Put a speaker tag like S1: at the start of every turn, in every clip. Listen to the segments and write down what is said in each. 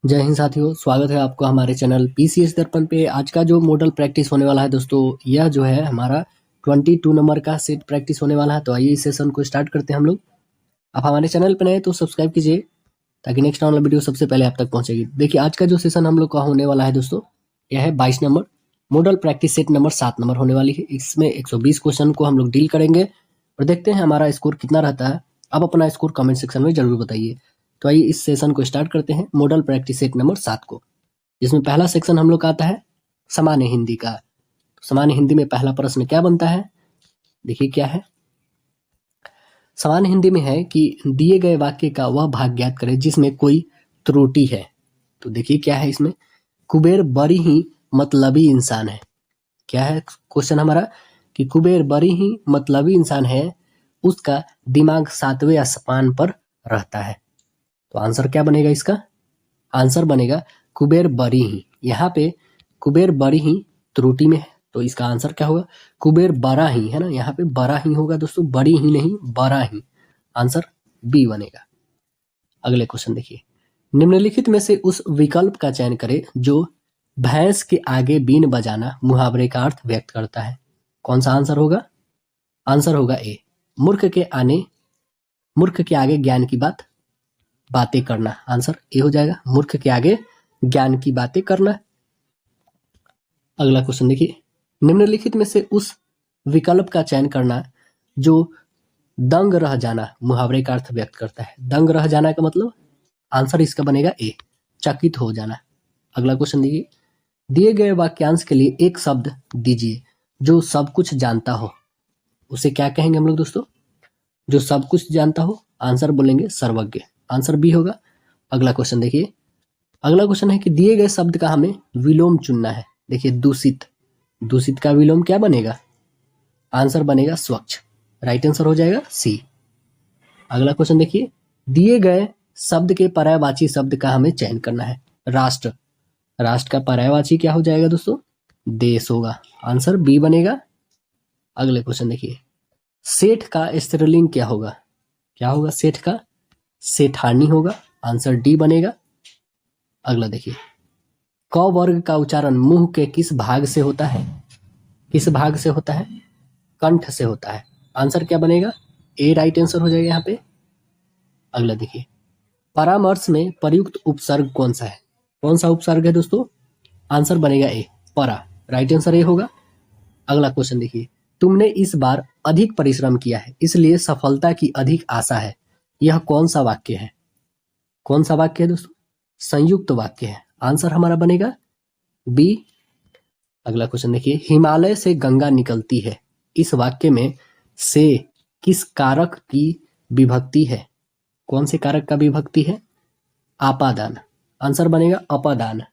S1: जय हिंद साथियों, स्वागत है आपका हमारे चैनल पीसीएस दर्पण पे। आज का जो मॉडल प्रैक्टिस होने वाला है दोस्तों, यह जो है हमारा 22 नंबर का सेट प्रैक्टिस होने वाला है। तो आइए इस सेशन को स्टार्ट करते हैं हम लोग। आप हमारे चैनल पर नए तो सब्सक्राइब कीजिए ताकि नेक्स्ट आने वाला वीडियो सबसे पहले आप तक पहुंचेगी। देखिए आज का जो सेशन हम लोग का होने वाला है दोस्तों, यह है 22 number model practice set number 7 number होने वाली है। इसमें 120 क्वेश्चन को हम लोग डील करेंगे और देखते हैं हमारा स्कोर कितना रहता है। आप अपना स्कोर कमेंट सेक्शन में जरूर बताइए। तो आइए इस सेशन को स्टार्ट करते हैं, मॉडल प्रैक्टिस सेट नंबर 7 को। जिसमें पहला सेक्शन हम लोग का आता है सामान्य हिंदी का। तो सामान्य हिंदी में पहला प्रश्न क्या बनता है, देखिए क्या है। सामान्य हिंदी में है कि दिए गए वाक्य का वह भाग ज्ञात करें जिसमें कोई त्रुटि है। तो देखिए क्या है इसमें, कुबेर बड़ी ही मतलबी इंसान है। क्या है क्वेश्चन हमारा कि कुबेर बड़ी ही मतलबी इंसान है, उसका दिमाग 7वें आसमान पर रहता है। तो आंसर क्या बनेगा इसका, आंसर बनेगा कुबेर बड़ी ही। यहाँ पे कुबेर बड़ी ही त्रुटि में है, तो इसका आंसर क्या होगा, कुबेर बड़ा ही है ना। यहाँ पे बड़ा ही होगा दोस्तों, बड़ी ही नहीं बड़ा ही। आंसर बी बनेगा। अगले क्वेश्चन देखिए, निम्नलिखित में से उस विकल्प का चयन करें जो भैंस के आगे बीन बजाना मुहावरे का अर्थ व्यक्त करता है। कौन सा आंसर होगा, आंसर होगा ए, मूर्ख के आगे ज्ञान की बातें करना। आंसर ए हो जाएगा, मूर्ख के आगे ज्ञान की बातें करना। अगला क्वेश्चन देखिए, निम्नलिखित में से उस विकल्प का चयन करना जो दंग रह जाना मुहावरे का अर्थ व्यक्त करता है। दंग रह जाना का मतलब आंसर इसका बनेगा ए, चकित हो जाना। अगला क्वेश्चन देखिए, दिए गए वाक्यांश के लिए एक शब्द दीजिए जो सब कुछ जानता हो। उसे क्या कहेंगे हम लोग दोस्तों, जो सब कुछ जानता हो। आंसर बोलेंगे सर्वज्ञ। आंसर बी होगा। अगला क्वेश्चन देखिए, अगला क्वेश्चन है कि दिए गए शब्द का हमें विलोम चुनना है। देखिए दूषित, दूषित का विलोम क्या बनेगा, आंसर बनेगा स्वच्छ। राइट आंसर हो जाएगा सी। अगला क्वेश्चन देखिए, दिए गए शब्द के पर्यायवाची शब्द का हमें चयन करना है। राष्ट्र, राष्ट्र का पर्यायवाची क्या हो जाएगा दोस्तों, देश होगा। आंसर बी बनेगा। अगले क्वेश्चन देखिए, सेठ का स्त्रीलिंग क्या होगा, क्या होगा सेठ का, सेठानी होगा। आंसर डी बनेगा। अगला देखिए, क वर्ग का उच्चारण मुंह के किस भाग से होता है, किस भाग से होता है, कंठ से होता है। आंसर क्या बनेगा, ए राइट आंसर हो जाएगा यहाँ पे। अगला देखिए, परामर्श में प्रयुक्त उपसर्ग कौन सा है, कौन सा उपसर्ग है दोस्तों, आंसर बनेगा ए, परा। राइट आंसर ए होगा। अगला क्वेश्चन देखिए, तुमने इस बार अधिक परिश्रम किया है इसलिए सफलता की अधिक आशा है। यह कौन सा वाक्य है, कौन सा वाक्य है दोस्तों, संयुक्त वाक्य है। आंसर हमारा बनेगा बी। अगला क्वेश्चन देखिए, हिमालय से गंगा निकलती है, इस वाक्य में से किस कारक की विभक्ति है, कौन से कारक का विभक्ति है, आपादान। आंसर बनेगा अपादान।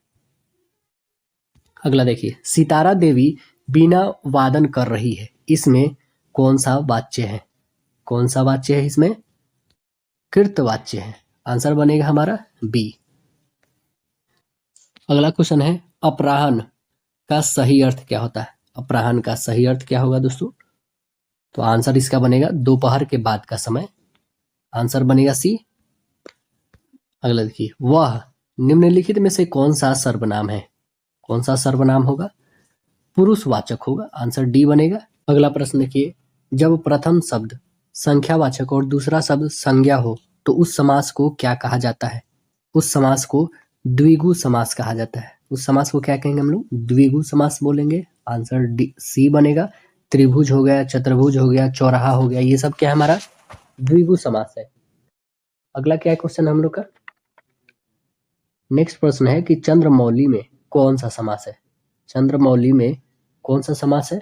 S1: अगला देखिए, सितारा देवी बीना वादन कर रही है, इसमें कौन सा वाच्य है, कौन सा वाच्य है, इसमें कृतवाच्य है। आंसर बनेगा हमारा बी। अगला क्वेश्चन है, अपराह्न का सही अर्थ क्या होता है। अपराह्न का सही अर्थ क्या होगा दोस्तों, तो आंसर इसका बनेगा दोपहर के बाद का समय। आंसर बनेगा सी। अगला देखिए, वह निम्नलिखित में से कौन सा सर्वनाम है, कौन सा सर्वनाम होगा, पुरुषवाचक होगा। आंसर डी बनेगा। अगला प्रश्न देखिए, जब प्रथम शब्द संख्यावाचक और दूसरा शब्द संज्ञा हो तो उस समास को क्या कहा जाता है। उस समास को द्विगु समास कहा जाता है। उस समास को क्या कहेंगे हम लोग, द्विगु समास बोलेंगे। आंसर डी सी बनेगा। त्रिभुज हो गया, चतुर्भुज हो गया, चौराहा हो गया, ये सब क्या है हमारा द्विगु समास है। अगला क्या है क्वेश्चन हम लोग का, नेक्स्ट प्रश्न है कि चंद्रमौली में कौन सा समास है। चंद्रमौली में कौन सा समास है,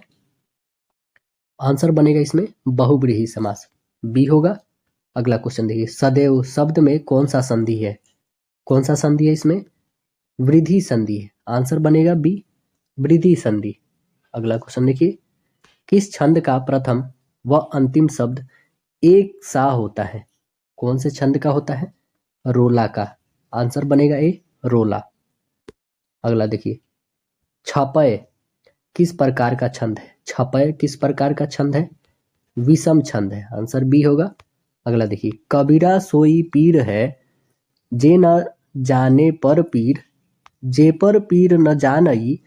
S1: आंसर बनेगा इसमें बहुब्रीहि समास, बी होगा। अगला क्वेश्चन देखिए, सदैव शब्द में कौन सा संधि है, कौन सा संधि है, इसमें वृद्धि संधि है। आंसर बनेगा बी, वृद्धि संधि। अगला क्वेश्चन देखिए, किस छंद का प्रथम व अंतिम शब्द एक सा होता है। कौन से छंद का होता है, रोला का। आंसर बनेगा ए, रोला। अगला देखिए, छपय किस प्रकार का छंद है। छपय किस प्रकार का छंद है, विषम छंद है। आंसर बी होगा। अगला देखिए, कबीरा सोई पीर है जे न जाने पर पीर, जे पर पीर न जानई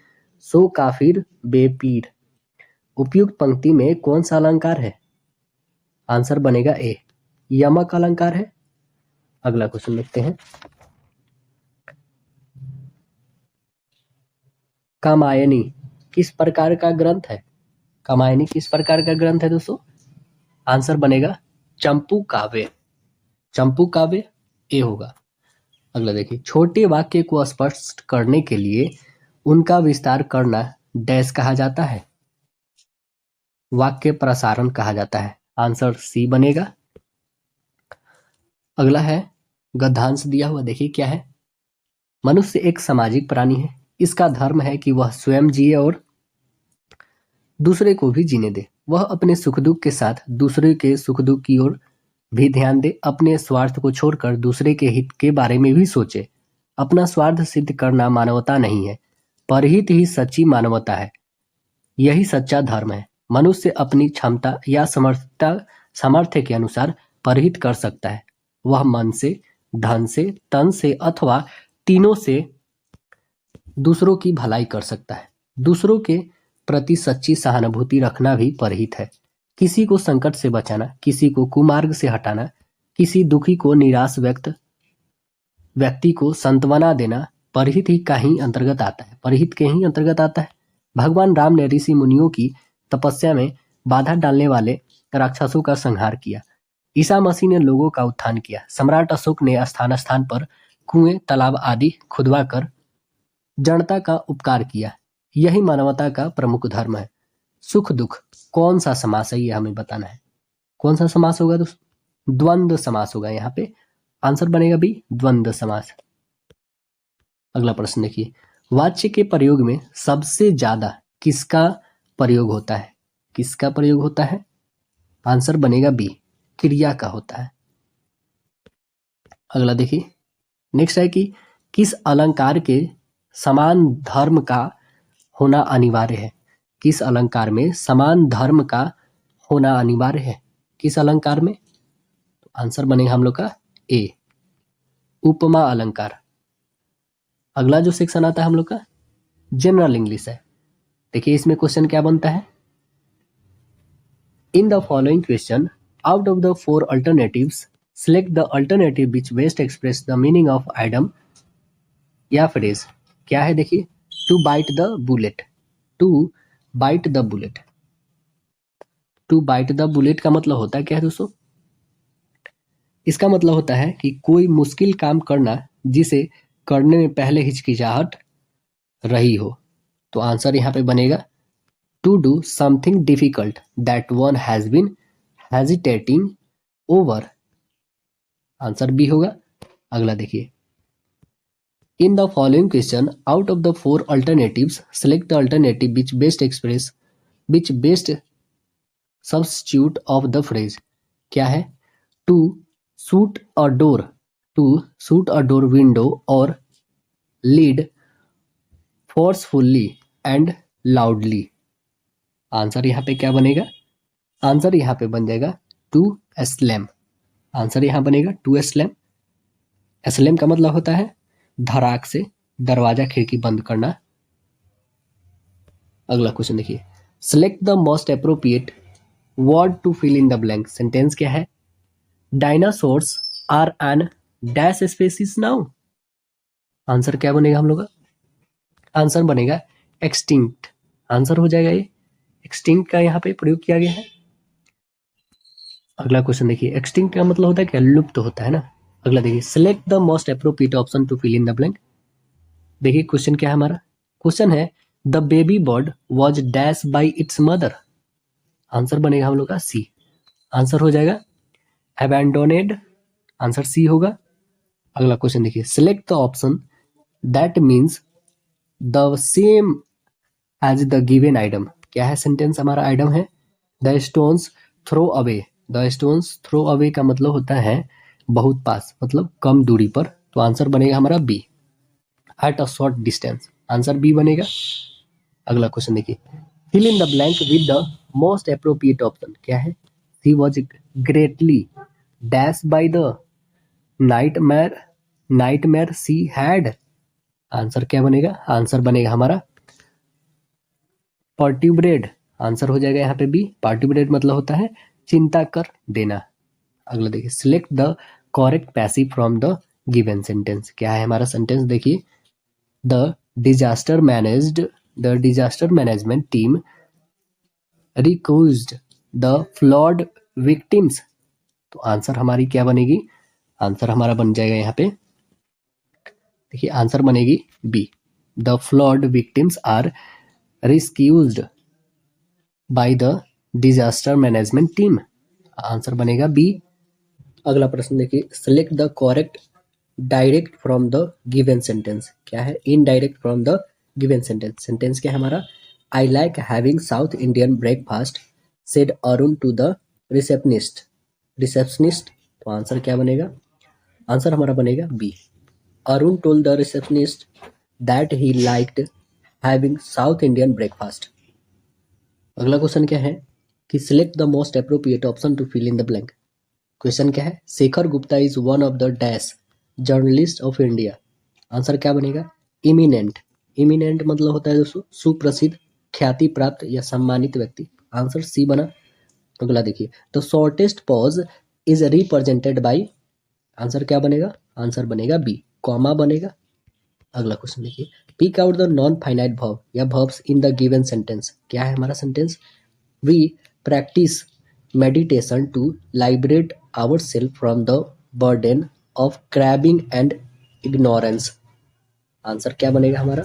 S1: सो काफिर बेपीर। उपयुक्त पंक्ति में कौन सा अलंकार है? आंसर बनेगा ए, यमक अलंकार है। अगला क्वेश्चन लिखते हैं। कामायनी किस प्रकार का ग्रंथ है? कामायनी किस प्रकार का ग्रंथ है दोस्तों? आंसर बनेगा चंपू काव्य। चंपू काव्य ए होगा। अगला देखिए, छोटे वाक्य को स्पष्ट करने के लिए उनका विस्तार करना डैश कहा जाता है? वाक्य प्रसारण कहा जाता है। आंसर सी बनेगा। अगला है गद्यांश दिया हुआ, देखिए क्या है। मनुष्य एक सामाजिक प्राणी है। इसका धर्म है कि वह स्वयं जिए और दूसरे को भी जीने दे। वह अपने सुख दुख के साथ दूसरे के सुख दुख की ओर भी ध्यान दे। अपने स्वार्थ को छोड़कर दूसरे के हित के बारे में भी सोचे। अपना स्वार्थ सिद्ध करना मानवता नहीं है, परहित ही सच्ची मानवता है। यही सच्चा धर्म है। मनुष्य अपनी क्षमता या सामर्थ्य के अनुसार परहित कर सकता है। वह मन से, धन से, तन से अथवा तीनों से दूसरों की भलाई कर सकता है। दूसरों के प्रति सच्ची सहानुभूति रखना भी परहित है। किसी को संकट से बचाना, किसी को कुमार्ग से हटाना, किसी दुखी को निराश व्यक्ति को सांत्वना देना परहित ही का ही अंतर्गत आता है, परहित के ही अंतर्गत आता है। भगवान राम ने ऋषि मुनियों की तपस्या में बाधा डालने वाले राक्षसों का संहार किया। ईसा मसीह ने लोगों का उत्थान किया। सम्राट अशोक ने स्थान स्थान पर कुएं, तालाब आदि खुदवा कर जनता का उपकार किया। यही मानवता का प्रमुख धर्म है। सुख दुख कौन सा समास है, ये हमें बताना है। कौन सा समास होगा दोस्तों? द्वंद्व समास होगा यहाँ पे। आंसर बनेगा बी, द्वंद्व समास। अगला प्रश्न देखिए, वाच्य के प्रयोग में सबसे ज्यादा किसका प्रयोग होता है? किसका प्रयोग होता है? आंसर बनेगा बी, क्रिया का होता है। अगला देखिए, नेक्स्ट है कि किस अलंकार के समान धर्म का होना अनिवार्य है? किस अलंकार में समान धर्म का होना अनिवार्य है? किस अलंकार में? तो आंसर बनेगा हम लोग का ए, उपमा अलंकार। अगला जो सेक्शन आता है हम लोग का जनरल इंग्लिश है। देखिए इसमें क्वेश्चन क्या बनता है। In the following question, out of the 4 alternatives select the alternative which best express the meaning of item या फ्रेज। क्या है देखिए, to bite the bullet. To bite the bullet. To bite the bullet का मतलब होता है क्या है दोस्तों? इसका मतलब होता है कि कोई मुश्किल काम करना जिसे करने में पहले हिचकिचाहट रही हो। तो आंसर यहाँ पे बनेगा to do something difficult that one has been hesitating over. Answer B होगा। अगला देखिए, in the following question, out of the 4 alternatives select the alternative which best substitute of the phrase। क्या है? To shoot a door, to shoot a door window और lead forcefully and loudly. Answer यहाँ पे क्या बनेगा? Answer यहाँ पे बन जाएगा टू स्लैम। आंसर यहाँ बनेगा टू स्लैम। स्लैम का मतलब होता है धड़ाक से दरवाजा खिड़की बंद करना। अगला क्वेश्चन देखिए, select the most appropriate word to fill in the blank. Sentence क्या है? Dinosaurs are an dash species now. Answer क्या बनेगा हम लोग का? आंसर बनेगा एक्सटिंक्ट। आंसर हो जाएगा ये, एक्सटिंक्ट का यहाँ पे प्रयोग किया गया है। अगला क्वेश्चन देखिए, एक्सटिंक्ट का मतलब होता है क्या? लुप्त होता है ना। अगला देखिए, select the most appropriate option to fill in the blank. देखिए क्वेश्चन क्या है हमारा? क्वेश्चन है the baby bird was dash by its mother. Answer बनेगा हम लोग का सी। आंसर हो जाएगा अबैंडोनेड। आंसर सी होगा। अगला क्वेश्चन देखिए, select the option that means the same as the given item. क्या है सेंटेंस? हमारा आइटम है the stones throw away. The stones throw away का मतलब होता है बहुत पास, मतलब कम दूरी पर। तो आंसर बनेगा हमारा B, at a short distance. Answer B बनेगा। अगला क्वेश्चन देखिए, fill in the blank with the most appropriate option. क्या है? She was greatly dash by the nightmare nightmare she had. Answer क्या बनेगा? आंसर बनेगा हमारा पर्ट्यूबरेड। आंसर हो जाएगा यहाँ पे बी। पर्ट्यूबरेड मतलब होता है चिंता कर देना। अगला देखिए, select the correct passive from the given sentence. क्या है हमारा सेंटेंस? देखिए, the disaster managed the disaster management team rescued the flood victims. तो आंसर हमारी क्या बनेगी? आंसर हमारा बन जाएगा यहाँ पे, देखिए आंसर बनेगी B. The flood victims are rescued by the disaster management team. Answer बनेगा बी। अगला प्रश्न देखिए, select the correct direct from the given sentence. क्या है? Indirect from the given sentence. Sentence क्या है हमारा? I like having South Indian breakfast said Arun to the receptionist. Receptionist, तो आंसर क्या बनेगा? आंसर हमारा बनेगा B. Arun told the receptionist that he liked having South Indian breakfast. अगला क्वेश्चन क्या है कि select the most appropriate option to fill in the blank. Question क्या है? Shekhar Gupta is one of the dash journalist of India. Answer क्या बनेगा? Imminent. Imminent मतलब होता है दोस्तों सुप्रसिद्ध, ख्याति प्राप्त या सम्मानित व्यक्ति। आंसर सी बना। अगला देखिए, the shortest pause is represented by. Answer क्या बनेगा? आंसर बनेगा बी, कॉमा बनेगा। अगला क्वेश्चन देखिए, pick out the non finite verb या verbs in the given sentence. क्या है हमारा sentence? We practise meditation to liberate ourselves from the burden of crabbing and ignorance। आंसर क्या बनेगा हमारा?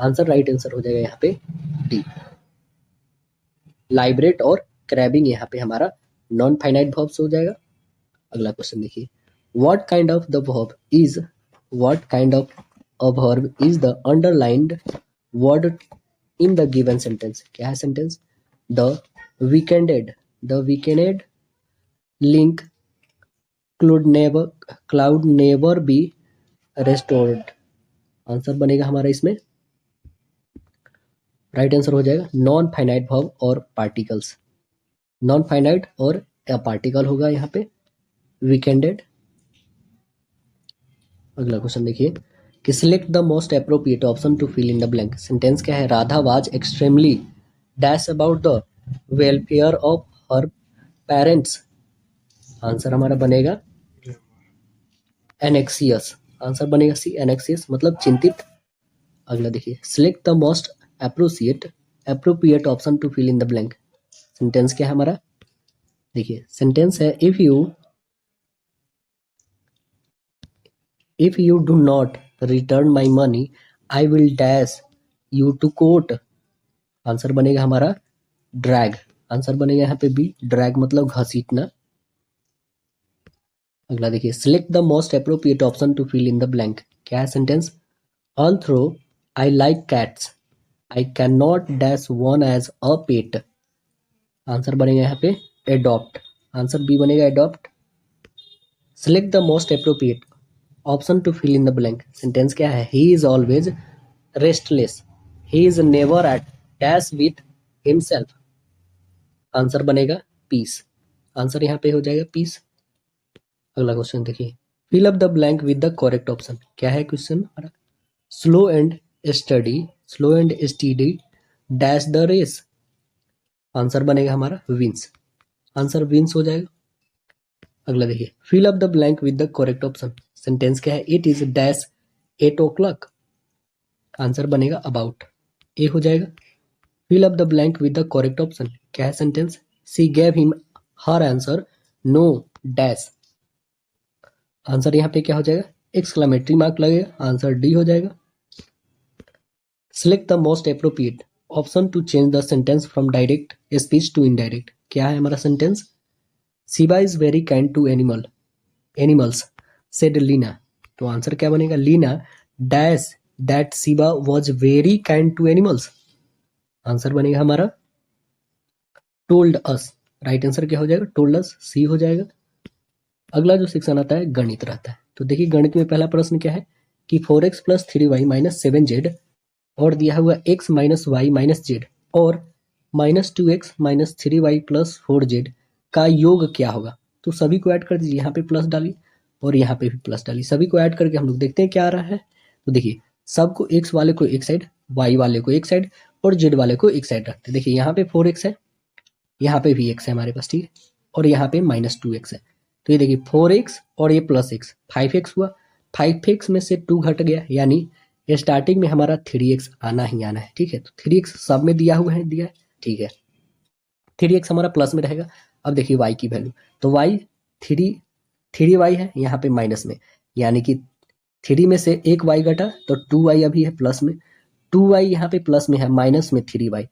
S1: आंसर राइट आंसर हो जाएगा यहाँ पे डी। लाइब्रेट और क्रैबिंग यहाँ पे हमारा नॉन फाइनाइट वर्ब्स हो जाएगा। अगला क्वेश्चन देखिए, what kind of the verb is what kind of a verb is the underlined word in the given sentence. क्या है sentence? The weakened link could never be restored. Answer बनेगा हमारा इसमें right answer हो जाएगा non finite verb और participles. Non finite और participle होगा यहाँ पे वीकेंडेड। अगला क्वेश्चन देखिए कि select the most appropriate option to fill in the blank. Sentence क्या है? Radha was extremely dash about the welfare of her parents. Answer हमारा बनेगा एनेक्सियस। आंसर बनेगा सी, एनेक्सियस मतलब चिंतित। अगला देखिए, select the most appropriate option to fill in the blank. Sentence क्या है हमारा? देखिए सेंटेंस है if you do not return my money I will dash you to court. Answer बनेगा हमारा ड्रैग। आंसर बनेगा यहाँ पे बी, ड्रैग मतलब घसीटना। अगला देखिए, select the most appropriate option to fill in the blank. क्या है sentence? Although I like cats I can not dash one as a pet. Answer बनेगा यहाँ पे एडॉप्ट। आंसर बी बनेगा adopt. Select the most appropriate option to fill in the blank. Sentence क्या है? He is always restless he is never at dash with himself. Answer बनेगा peace. Answer यहाँ पे हो जाएगा पीस। अगला क्वेश्चन देखिए, fill up the blank with the correct option. क्या है question? Slow and steady dash the race. Answer बनेगा हमारा विंस। आंसर विंस हो जाएगा। अगला देखिए, fill up the blank with the correct option. Sentence क्या है? It is dash 8 o'clock। Answer बनेगा अबाउट, ए हो जाएगा। Fill up the blank with the correct option. क्या है sentence? She gave him her answer no dash. Answer यहाँ पे क्या हो जाएगा? एक्सक्लेमेटरी मार्क लगेगा। आंसर डी हो जाएगा। Select the most appropriate option to change the sentence from direct speech to indirect. क्या है हमारा sentence? Shiva is very kind to animals said Leena. तो आंसर क्या बनेगा? Leena dash that Shiva was very kind to animals. Answer बनेगा हमारा टोल्ड अस। राइट आंसर क्या हो जाएगा? टोल्ड अस, सी हो जाएगा। अगला जो सेक्शन आता है गणित रहता है। तो देखिए गणित में पहला प्रश्न क्या है कि 4x + 3y - 7z और दिया हुआ x - y - z और -2x - 3y + 4z का योग क्या होगा। तो सभी को ऐड कर दीजिए, यहाँ पे प्लस डालिए। और यहाँ पे भी प्लस डाली, सभी को ऐड करके हम लोग देखते हैं क्या आ रहा है। तो देखिए सबको x वाले को एक साइड, y वाले को एक साइड और z वाले को एक साइड रखते हैं। देखिए यहाँ पे 4x है, यहाँ पे भी x है हमारे पास, ठीक है, और यहाँ पे -2x है। तो ये देखिए 4x और ये प्लस x 5x हुआ, 5x में से 2 घट गया, यानी स्टार्टिंग में हमारा 3x आना ही आना है, ठीक है। तो 3x सब में दिया हुआ है, दिया है, ठीक है, 3x हमारा प्लस में रहेगा। अब देखिए y की वैल्यू, तो y 3y है यहाँ पे माइनस में, यानी कि 3 में से एक y घटा तो 2y अभी है प्लस में, 2y यहाँ पे प्लस में है, माइनस में 3y,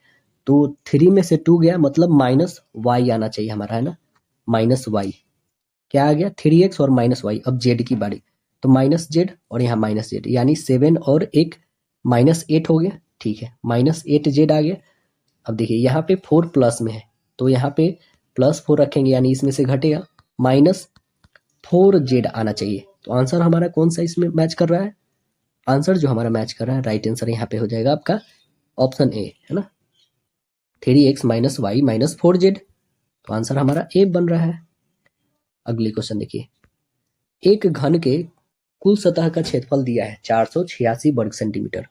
S1: तो 3 में से 2 गया, मतलब -y आना चाहिए हमारा, है ना, -y क्या आ गया 3x और -y। अब z की बारी, तो -z और यहाँ -z, यानी 7 और 1 -8 हो गया, ठीक है, -8z आ गया। अब देखिए यहाँ पे 4 प्लस में है, तो यहाँ पे +4 रखेंगे, यानी इसमें से घटेगा, -4z आना चाहिए। तो आंसर हमारा कौन सा इसमें मैच कर रहा है, आंसर जो हमारा मैच कर रहा है, राइट आंसर यहाँ पे हो जाएगा आपका ऑप्शन ए, है ना, 3x - y - 4z। तो आंसर हमारा ए बन रहा है। अगले क्वेश्चन देखिए, एक घन के कुल सतह का क्षेत्रफल दिया है 486 वर्ग सेंटीमीटर,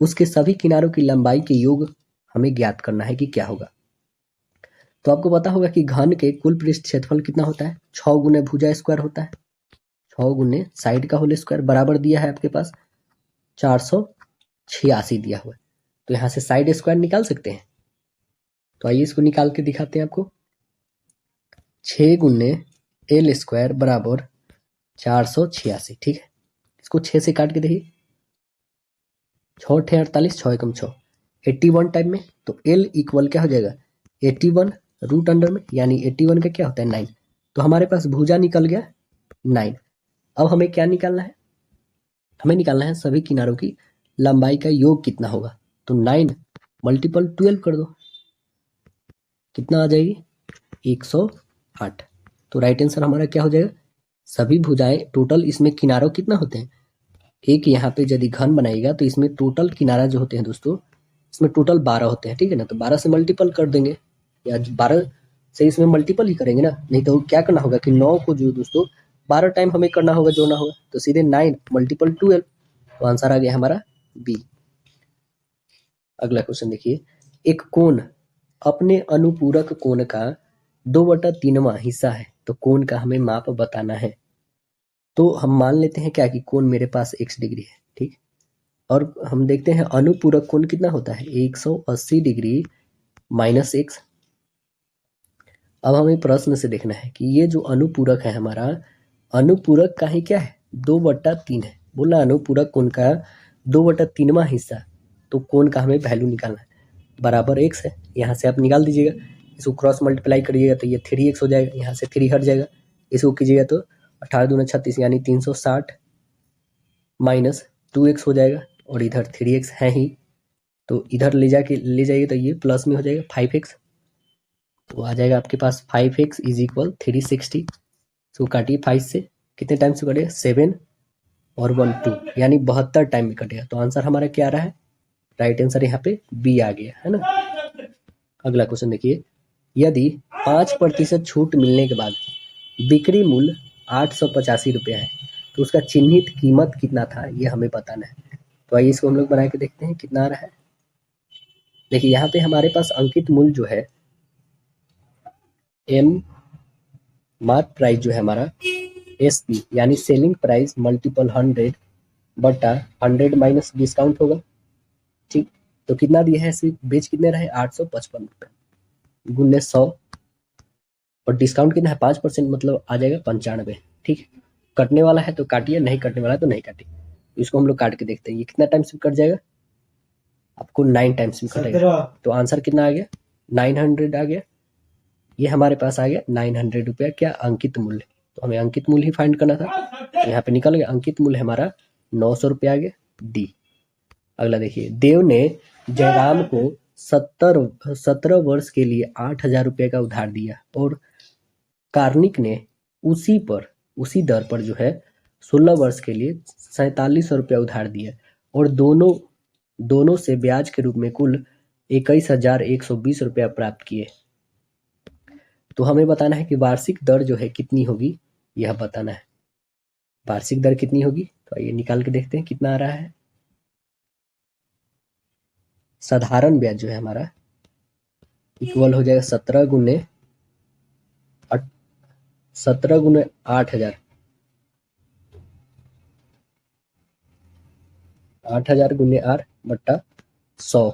S1: उसके सभी किनारों की लंबाई के योग हमें ज्ञात करना है कि क्या होगा। तो आपको पता होगा कि घन के कुल पृष्ठ क्षेत्रफल कितना होता है, 6 गुने भुजा स्क्वायर होता है, 6 गुने साइड का होल स्क्वायर, बराबर दिया है आपके पास 486 दिया हुआ है। तो यहाँ से साइड स्क्वायर निकाल सकते हैं, तो आइए इसको निकाल के दिखाते हैं आपको। 6 गुने एल स्क्वायर बराबर 486, ठीक है, इसको 6 से काट के देखिए, 6 × 48, 6 × 6 81 टाइप में, तो एल इक्वल क्या हो जाएगा 81 रूट अंडर में, यानी 81 का क्या होता है 9। तो हमारे पास भुजा निकल गया 9। अब हमें क्या निकालना है, हमें निकालना है सभी किनारों की लंबाई का योग कितना होगा। तो 9 × 12 कर दो, कितना आ जाएगी 108। तो राइट आंसर हमारा क्या हो जाएगा, सभी भुजाएं टोटल, इसमें किनारों कितना होते हैं, एक यहाँ पे यदि घन बनाएगा तो इसमें टोटल किनारा जो होते हैं दोस्तों, इसमें टोटल 12 होते हैं, ठीक है ना, तो 12 से मल्टीपल कर देंगे, या 12 से इसमें मल्टीपल ही करेंगे ना, नहीं तो क्या करना होगा कि 9 को जो दोस्तों 12 टाइम हमें करना होगा, जोड़ना होगा, तो सीधे 9 × 12, तो आंसर आ गया हमारा बी। अगला क्वेश्चन देखिए, एक कोण अपने अनुपूरक कोण का 2/3वां हिस्सा है, तो कोण का हमें माप बताना है। तो हम मान लेते हैं क्या कि कोण मेरे पास x डिग्री है, ठीक, और हम देखते हैं अनुपूरक कोण कितना होता है 180 डिग्री -x। अब हमें प्रश्न से देखना है कि ये जो अनुपूरक है हमारा, अनुपूरक का ही क्या है 2/3 है, बोला अनुपूरक कोण का 2/3वां हिस्सा, तो कोण का हमें वैल्यू निकालना है, बराबर x है, यहाँ से आप निकाल दीजिएगा, इसको क्रॉस मल्टीप्लाई करिएगा तो ये 3x हो जाएगा, यहाँ से 3 हट जाएगा, इसको कीजिएगा तो 18 दूना 36, यानी 360 -2x हो जाएगा, और इधर 3x है ही, तो इधर ले जाइए तो ये प्लस में हो जाएगा 5x, तो आ जाएगा आपके पास 5x = 360। इसको काटिए 5 से, कितने टाइम से कटेगा 7 और 1 2, यानी 72 टाइम में कटेगा। तो आंसर हमारा क्या आ रहा है, राइट आंसर यहाँ पे बी आ गया, है ना। अगला क्वेश्चन देखिए, यदि 5% छूट मिलने के बाद बिक्री मूल्य 885 रुपया है, तो उसका चिन्हित कीमत कितना था, ये हमें बताना है। तो आइए इसको हम लोग बना के देखते हैं कितना आ रहा है। देखिए यहाँ पे हमारे पास अंकित मूल्य जो है मार्क प्राइस जो है हमारा SP, यानी selling price multiple 100/100 minus discount होगा, ठीक, तो कितना दिया है, सिर्फ बेच कितने रहे 855 रुपये गुने 100, और डिस्काउंट कितना है 5%, मतलब आ जाएगा 95, ठीक है। कटने वाला है तो काटिए, नहीं कटने वाला है तो नहीं काटिए। इसको हम लोग काट के देखते हैं ये कितना टाइम्स में कट जाएगा, आपको 9 टाइम्स में कटेगा। तो आंसर कितना आ गया 900 आ गया, ये हमारे पास आ गया 900 रुपया, क्या अंकित मूल्य। तो हमें अंकित मूल्य ही फाइंड करना था, तो यहाँ पे निकल गया अंकित मूल्य हमारा 900 रुपया आ गया, डी। अगला देखिए, देव ने जयराम को 17 वर्ष के लिए 8,000 रुपये का उधार दिया, और कार्निक ने उसी दर पर जो है 16 वर्ष के लिए 4700 रुपया उधार दिया, और दोनों से ब्याज के रूप में कुल 21,120 रुपया प्राप्त किए। तो हमें बताना है कि वार्षिक दर जो है कितनी होगी, यह बताना है। वार्षिक दर कितनी होगी, तो आइए निकाल के देखते हैं कितना आ रहा है। साधारण ब्याज जो है हमारा इक्वल हो जाएगा 17 गुने 8,000 8,000 गुने 8 बट्टा 100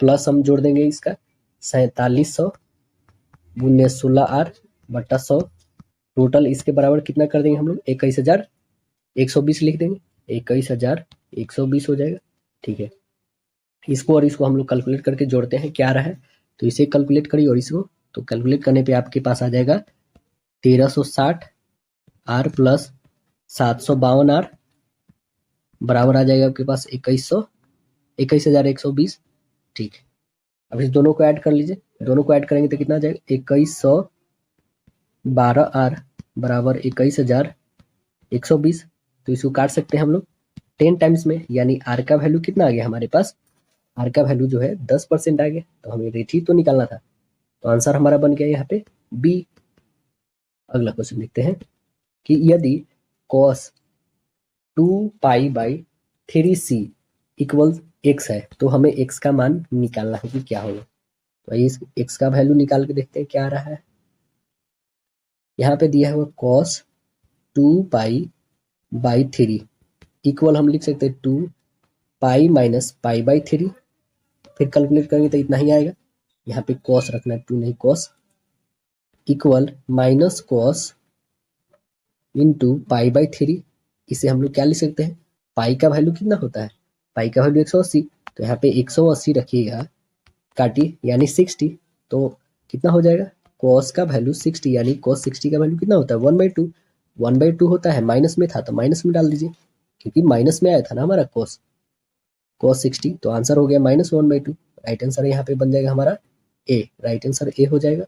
S1: प्लस हम जोड़ देंगे इसका 4700 गुने 16 बट्टा 100 टोटल इसके बराबर कितना कर देंगे हम लोग 21,120 लिख देंगे। 21,120 हो जाएगा। ठीक है, इसको और इसको हम लोग कैलकुलेट करके जोड़ते हैं क्या आ रहा है, तो इसे कैलकुलेट करिए और इसको, तो कैलकुलेट करने पे आपके पास आ जाएगा 1360 आर प्लस 752 आर बराबर आ जाएगा आपके पास 21,120। ठीक है, अब इस दोनों को ऐड कर लीजिए, दोनों को ऐड करेंगे तो कितना आ जाएगा 2112 आर बराबर 21,120। तो इसको काट सकते हैं हम लोग 10 टाइम्स में, यानी आर का वैल्यू कितना आ गया हमारे पास, आर का वैल्यू जो है 10% आ गया। तो हमें रेट ही तो निकालना था, तो आंसर हमारा बन गया यहाँ पे बी। अगला क्वेश्चन देखते हैं कि यदि cos 2π/3c इक्वल x है तो हमें x का मान निकालना है कि क्या होगा। तो इस x का वैल्यू निकाल के देखते हैं क्या आ रहा है। यहाँ पे दिया हुआ cos 2π/3 इक्वल हम लिख सकते हैं 2π - π/3, फिर कैलकुलेट करेंगे तो इतना ही आएगा। यहाँ पे cos रखना है, 2 नहीं cos, equal minus cos into π/3। इसे हम लोग क्या लिख सकते हैं, पाई का वैल्यू कितना होता है, पाई का वैल्यू 180, तो यहाँ पे 180 रखिएगा, काटिए यानी 60, तो कितना हो जाएगा cos का वैल्यू 60, यानी cos 60 का वैल्यू कितना होता है 1/2, 1/2 होता है, माइनस में था तो माइनस में डाल दीजिए, क्योंकि माइनस में आया था ना हमारा cos 60, तो आंसर हो गया -1/2। राइट आंसर यहाँ पे बन जाएगा हमारा ए, राइट आंसर ए हो जाएगा।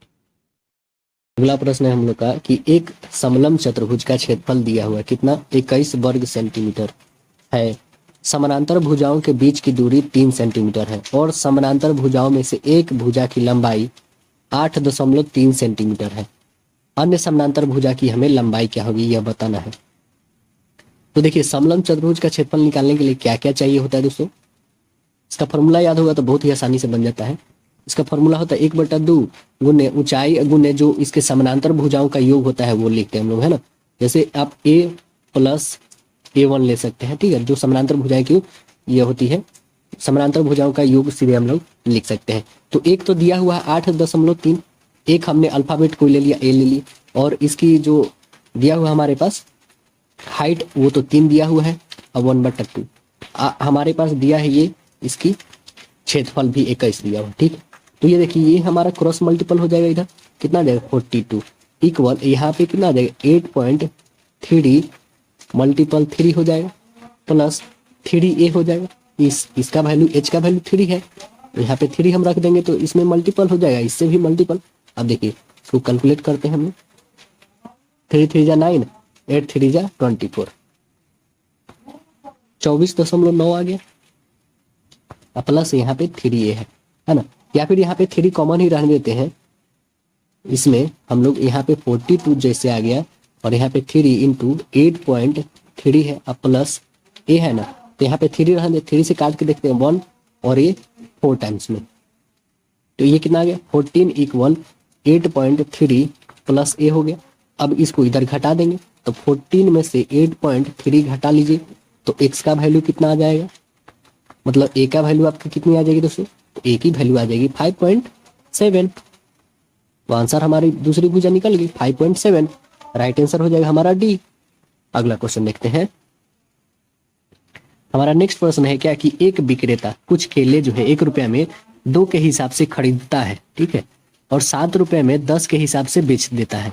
S1: अगला प्रश्न है हम लोग का कि एक समलंब चतुर्भुज का क्षेत्रफल दिया हुआ है कितना 21 वर्ग सेंटीमीटर है, समानांतर भुजाओं के बीच की दूरी 3 सेंटीमीटर है और समानांतर भुजाओं में से एक भुजा की लंबाई 8.3 सेंटीमीटर है। अन्य समानांतर भुजा की हमें लंबाई क्या होगी यह बताना है। तो देखिए, समलंब चतुर्भुज का क्षेत्रफल निकालने के लिए क्या क्या चाहिए होता है दोस्तों, इसका फॉर्मूला याद होगा तो बहुत ही आसानी से बन जाता है। इसका फॉर्मूला होता है 1/2 गुने ऊंचाई गुने जो इसके समानांतर भुजाओं का योग होता है वो लिखते हैं हम लोग, है ना। जैसे आप a + a1 ले सकते हैं, ठीक है, जो समानांतर भुजाएं की ये होती है, समानांतर भुजाओं का योग सीधे हम लोग लिख सकते हैं। तो एक तो दिया हुआ है 8.3, एक हमने अल्फाबेट को ले लिया, a ले ली, और इसकी जो दिया हुआ हमारे पास हाइट वो तो 3 दिया हुआ है, अब 1/2 हमारे पास दिया है, ये इसकी क्षेत्रफल भी 21 दिया हुआ, ठीक है। तो ये देखिए, ये हमारा क्रॉस मल्टीपल हो जाएगा, इधर कितना आ जाएगा 42 इक्वल यहाँ पे कितना आ जाएगा 8.3 मल्टीपल 3 हो जाएगा प्लस 3a हो जाएगा। इसका वैल्यू h का वैल्यू 3 है, तो यहाँ पे 3 हम रख देंगे तो इसमें मल्टीपल हो जाएगा, इससे भी मल्टीपल। अब देखिए इसको कैलकुलेट करते हैं हम, 3 3 जा 9, 8 3 जा 24, 24.9 आ गया, प्लस यहाँ पे 3a है ना, या फिर यहाँ पे 3 कॉमन ही रहने देते हैं, इसमें हम लोग यहाँ पे 42 जैसे आ गया, और यहाँ पे 3 इंटू 8.3 है, अब प्लस a है ना, तो यहाँ पे 3 रहने, 3 से काट के देखते हैं 1 और ये 4 टाइम्स में, तो ये कितना आ गया 14 इक्वल 8.3 प्लस a हो गया। अब इसको इधर घटा देंगे तो 14 में से 8.3 घटा लीजिए तो x का वैल्यू कितना आ जाएगा, मतलब a का वैल्यू आपकी कितनी आ जाएगी दोस्तों, तो a की वैल्यू आ जाएगी 5.7। तो आंसर हमारी दूसरी भुजा निकल गई 5.7, राइट आंसर हो जाएगा हमारा डी। अगला क्वेश्चन देखते हैं, हमारा नेक्स्ट प्रश्न है क्या कि एक विक्रेता कुछ केले जो है 1 रुपया में 2 के हिसाब से खरीदता है, ठीक है, और 7 रुपये में 10 के हिसाब से बेच देता है,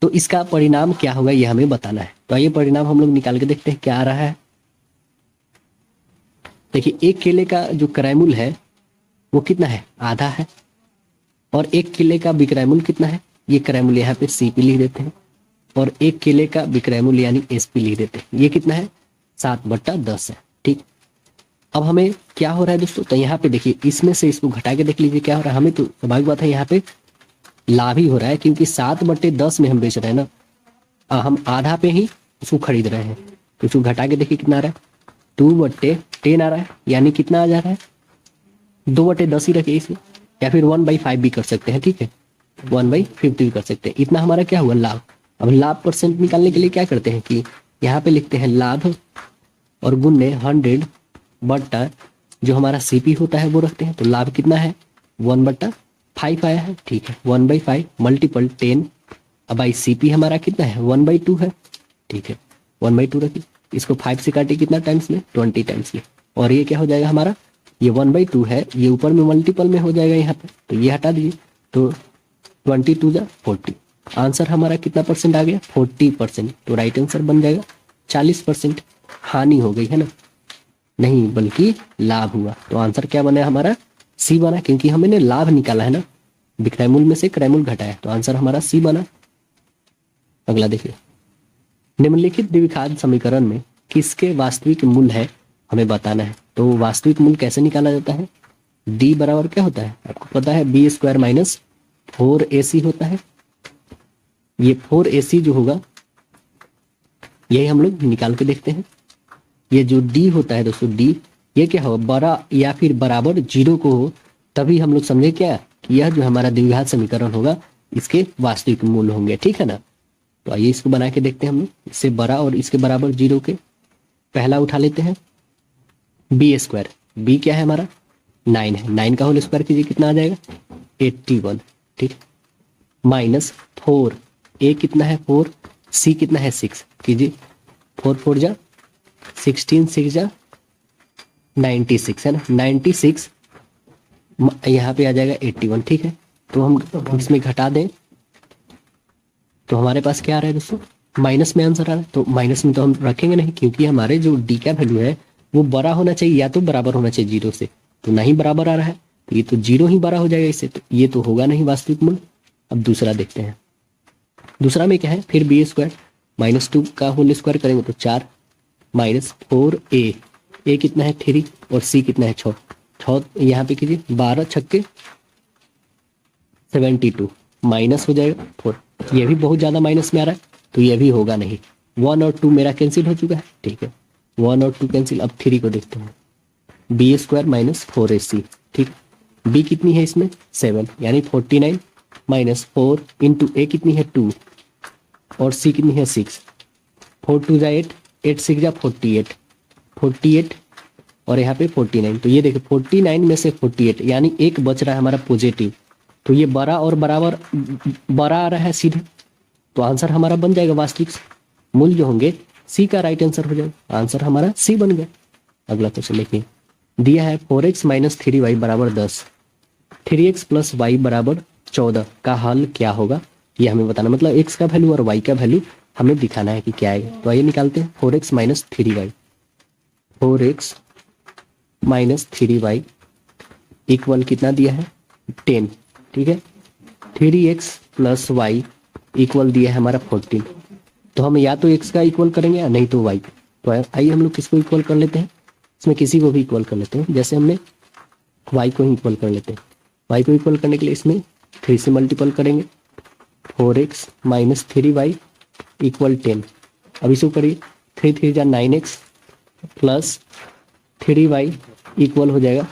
S1: तो इसका परिणाम क्या होगा ये हमें बताना है। तो ये परिणाम हम लोग निकाल के देखते हैं क्या आ रहा है। देखिए, एक केले का जो क्रय मूल्य है वो कितना है, आधा है, और एक केले का विक्रय मूल्य कितना है, ये क्रय मूल्य यहाँ पे CP लिख देते हैं, और एक केले का विक्रय मूल्य यानी SP लिख देते हैं, ये कितना है 7/10 है, ठीक। अब हमें क्या हो रहा है दोस्तों, तो यहाँ पे देखिए इसमें से इसको घटा के देख लीजिए क्या हो रहा है, हमें तो स्वाभाविक बात है यहाँ पे लाभ ही हो रहा है, क्योंकि 7/10 में हम बेच रहे हैं ना, हम आधा पे ही उसको खरीद रहे हैं, तो उसको घटा के देखिए कितना आ रहा है, 2/10 आ रहा है, यानी कितना आ जा रहा है, 2/10 ही रखिए इसे, या फिर 1/5 भी कर सकते हैं, ठीक है, 1/50 भी कर सकते हैं। इतना हमारा क्या हुआ, लाभ। अब लाभ परसेंट निकालने के लिए क्या करते हैं कि यहाँ पे लिखते हैं लाभ और गुणने 100 बट्टा जो हमारा सीपी होता है वो रखते हैं। तो लाभ कितना है, 1/5 आया है, ठीक है, 1/5 मल्टीपल 10, अब भाई सीपी हमारा कितना है, 1/2 है, ठीक है, 1/2 रखिए। इसको 5 से काटिए कितना टाइम्स में, 20 टाइम्स में, और ये क्या हो जाएगा हमारा, ये 1/2 है, ये ऊपर में मल्टीपल में हो जाएगा यहाँ पे, तो ये हटा दीजिए, तो 22 जा 40, आंसर हमारा कितना परसेंट आ गया, 40%। तो राइट आंसर बन जाएगा 40%। हानि हो गई है ना, नहीं बल्कि लाभ हुआ, तो आंसर क्या बना हमारा, सी बना, क्योंकि हमने लाभ निकाला है ना, विक्रय मूल्य में से क्रय मूल्य घटाया, तो आंसर हमारा सी बना। अगला देखिए, निम्नलिखित द्विघात समीकरण में किसके वास्तविक मूल्य है हमें बताना है। तो वास्तविक मूल्य कैसे निकाला जाता है, डी बराबर क्या होता है, आपको पता है, बी स्क्वायर माइनस 4ac होता है। ये 4ac जो होगा यही हम लोग निकाल के देखते हैं। ये जो डी होता है दोस्तों, डी ये क्या हो, बड़ा या फिर बराबर 0 को हो, तभी हम लोग समझे क्या कि यह जो हमारा द्विघात समीकरण होगा इसके वास्तविक मूल्य होंगे, ठीक है ना। तो आइए इसको बना के देखते हैं हम लोग, इससे बड़ा और इसके बराबर 0 के, पहला उठा लेते हैं बी स्क्वायर, बी क्या है हमारा 9 है, 9 का होल स्क्वायर कीजिए कितना आ जाएगा 81, ठीक, माइनस 4, ए कितना है 4, सी कितना है 6 कीजिए, 4 4 जा 16, 6 जा 96 है ना, 96 यहाँ पे आ जाएगा 81, ठीक है। तो हम इसमें घटा दें तो हमारे पास क्या आ रहा है दोस्तों, माइनस में आंसर आ रहा है। तो माइनस में तो हम रखेंगे नहीं, क्योंकि हमारे जो डी का वैल्यू है वो बड़ा होना चाहिए या तो बराबर होना चाहिए 0 से, तो नहीं बराबर आ रहा है, तो ये तो 0 ही बड़ा हो जाएगा इससे, तो ये तो होगा नहीं वास्तविक मूल्य। अब दूसरा देखते हैं, दूसरा में क्या है, फिर बी स्क्वायर माइनस 2 का होल स्क्वायर करेंगे तो 4 माइनस 4a, ए कितना है 3 और सी कितना है 6, यहाँ पे कीजिए 12 छक्के 72 माइनस हो जाएगा 4, ये भी बहुत ज्यादा माइनस में आ रहा है, तो ये भी होगा नहीं, 1 और 2 मेरा कैंसिल हो चुका है, ठीक है, 1 और 2 कैंसिल। अब 3 को देखते हैं, बी स्क्वायर माइनस 4ac, ठीक, बी कितनी है इसमें 7, यानी 49 माइनस 4 इंटू ए कितनी है 2 और सी कितनी है 6, 4 2 जा 8, 8 6 जा 48, 48 और यहाँ पे 49, तो ये देखिए 49 में से 48 यानी एक बच रहा है हमारा पॉजिटिव, तो ये बड़ा और बराबर बड़ा आ रहा है सीधे, तो आंसर हमारा बन जाएगा वास्तविक मूल्य जो होंगे सी का राइट आंसर हो जाएगा, आंसर हमारा सी बन गया। अगला क्वेश्चन देखिए, दिया है 4x माइनस 3y बराबर 10, 3x प्लस वाई बराबर 14 का हल क्या होगा, ये हमें बताना, मतलब x का वैल्यू और y का वैल्यू हमें दिखाना है कि क्या है। तो आइए निकालते हैं, 4x minus 3y, 4x minus 3y equal कितना दिया है 10, ठीक है, 3x प्लस वाई इक्वल दिया है हमारा 14, तो हम या तो x का इक्वल करेंगे या नहीं तो y। तो आइए हम लोग किसको इक्वल कर लेते हैं, इसमें किसी को भी इक्वल कर लेते हैं, जैसे हमने y को ही इक्वल कर लेते हैं, y को इक्वल करने के लिए इसमें 3 से मल्टीपल करेंगे, 4x माइनस 3y इक्वल 10, अब इसको करिए 3 3 जा 9x प्लस 3y इक्वल हो जाएगा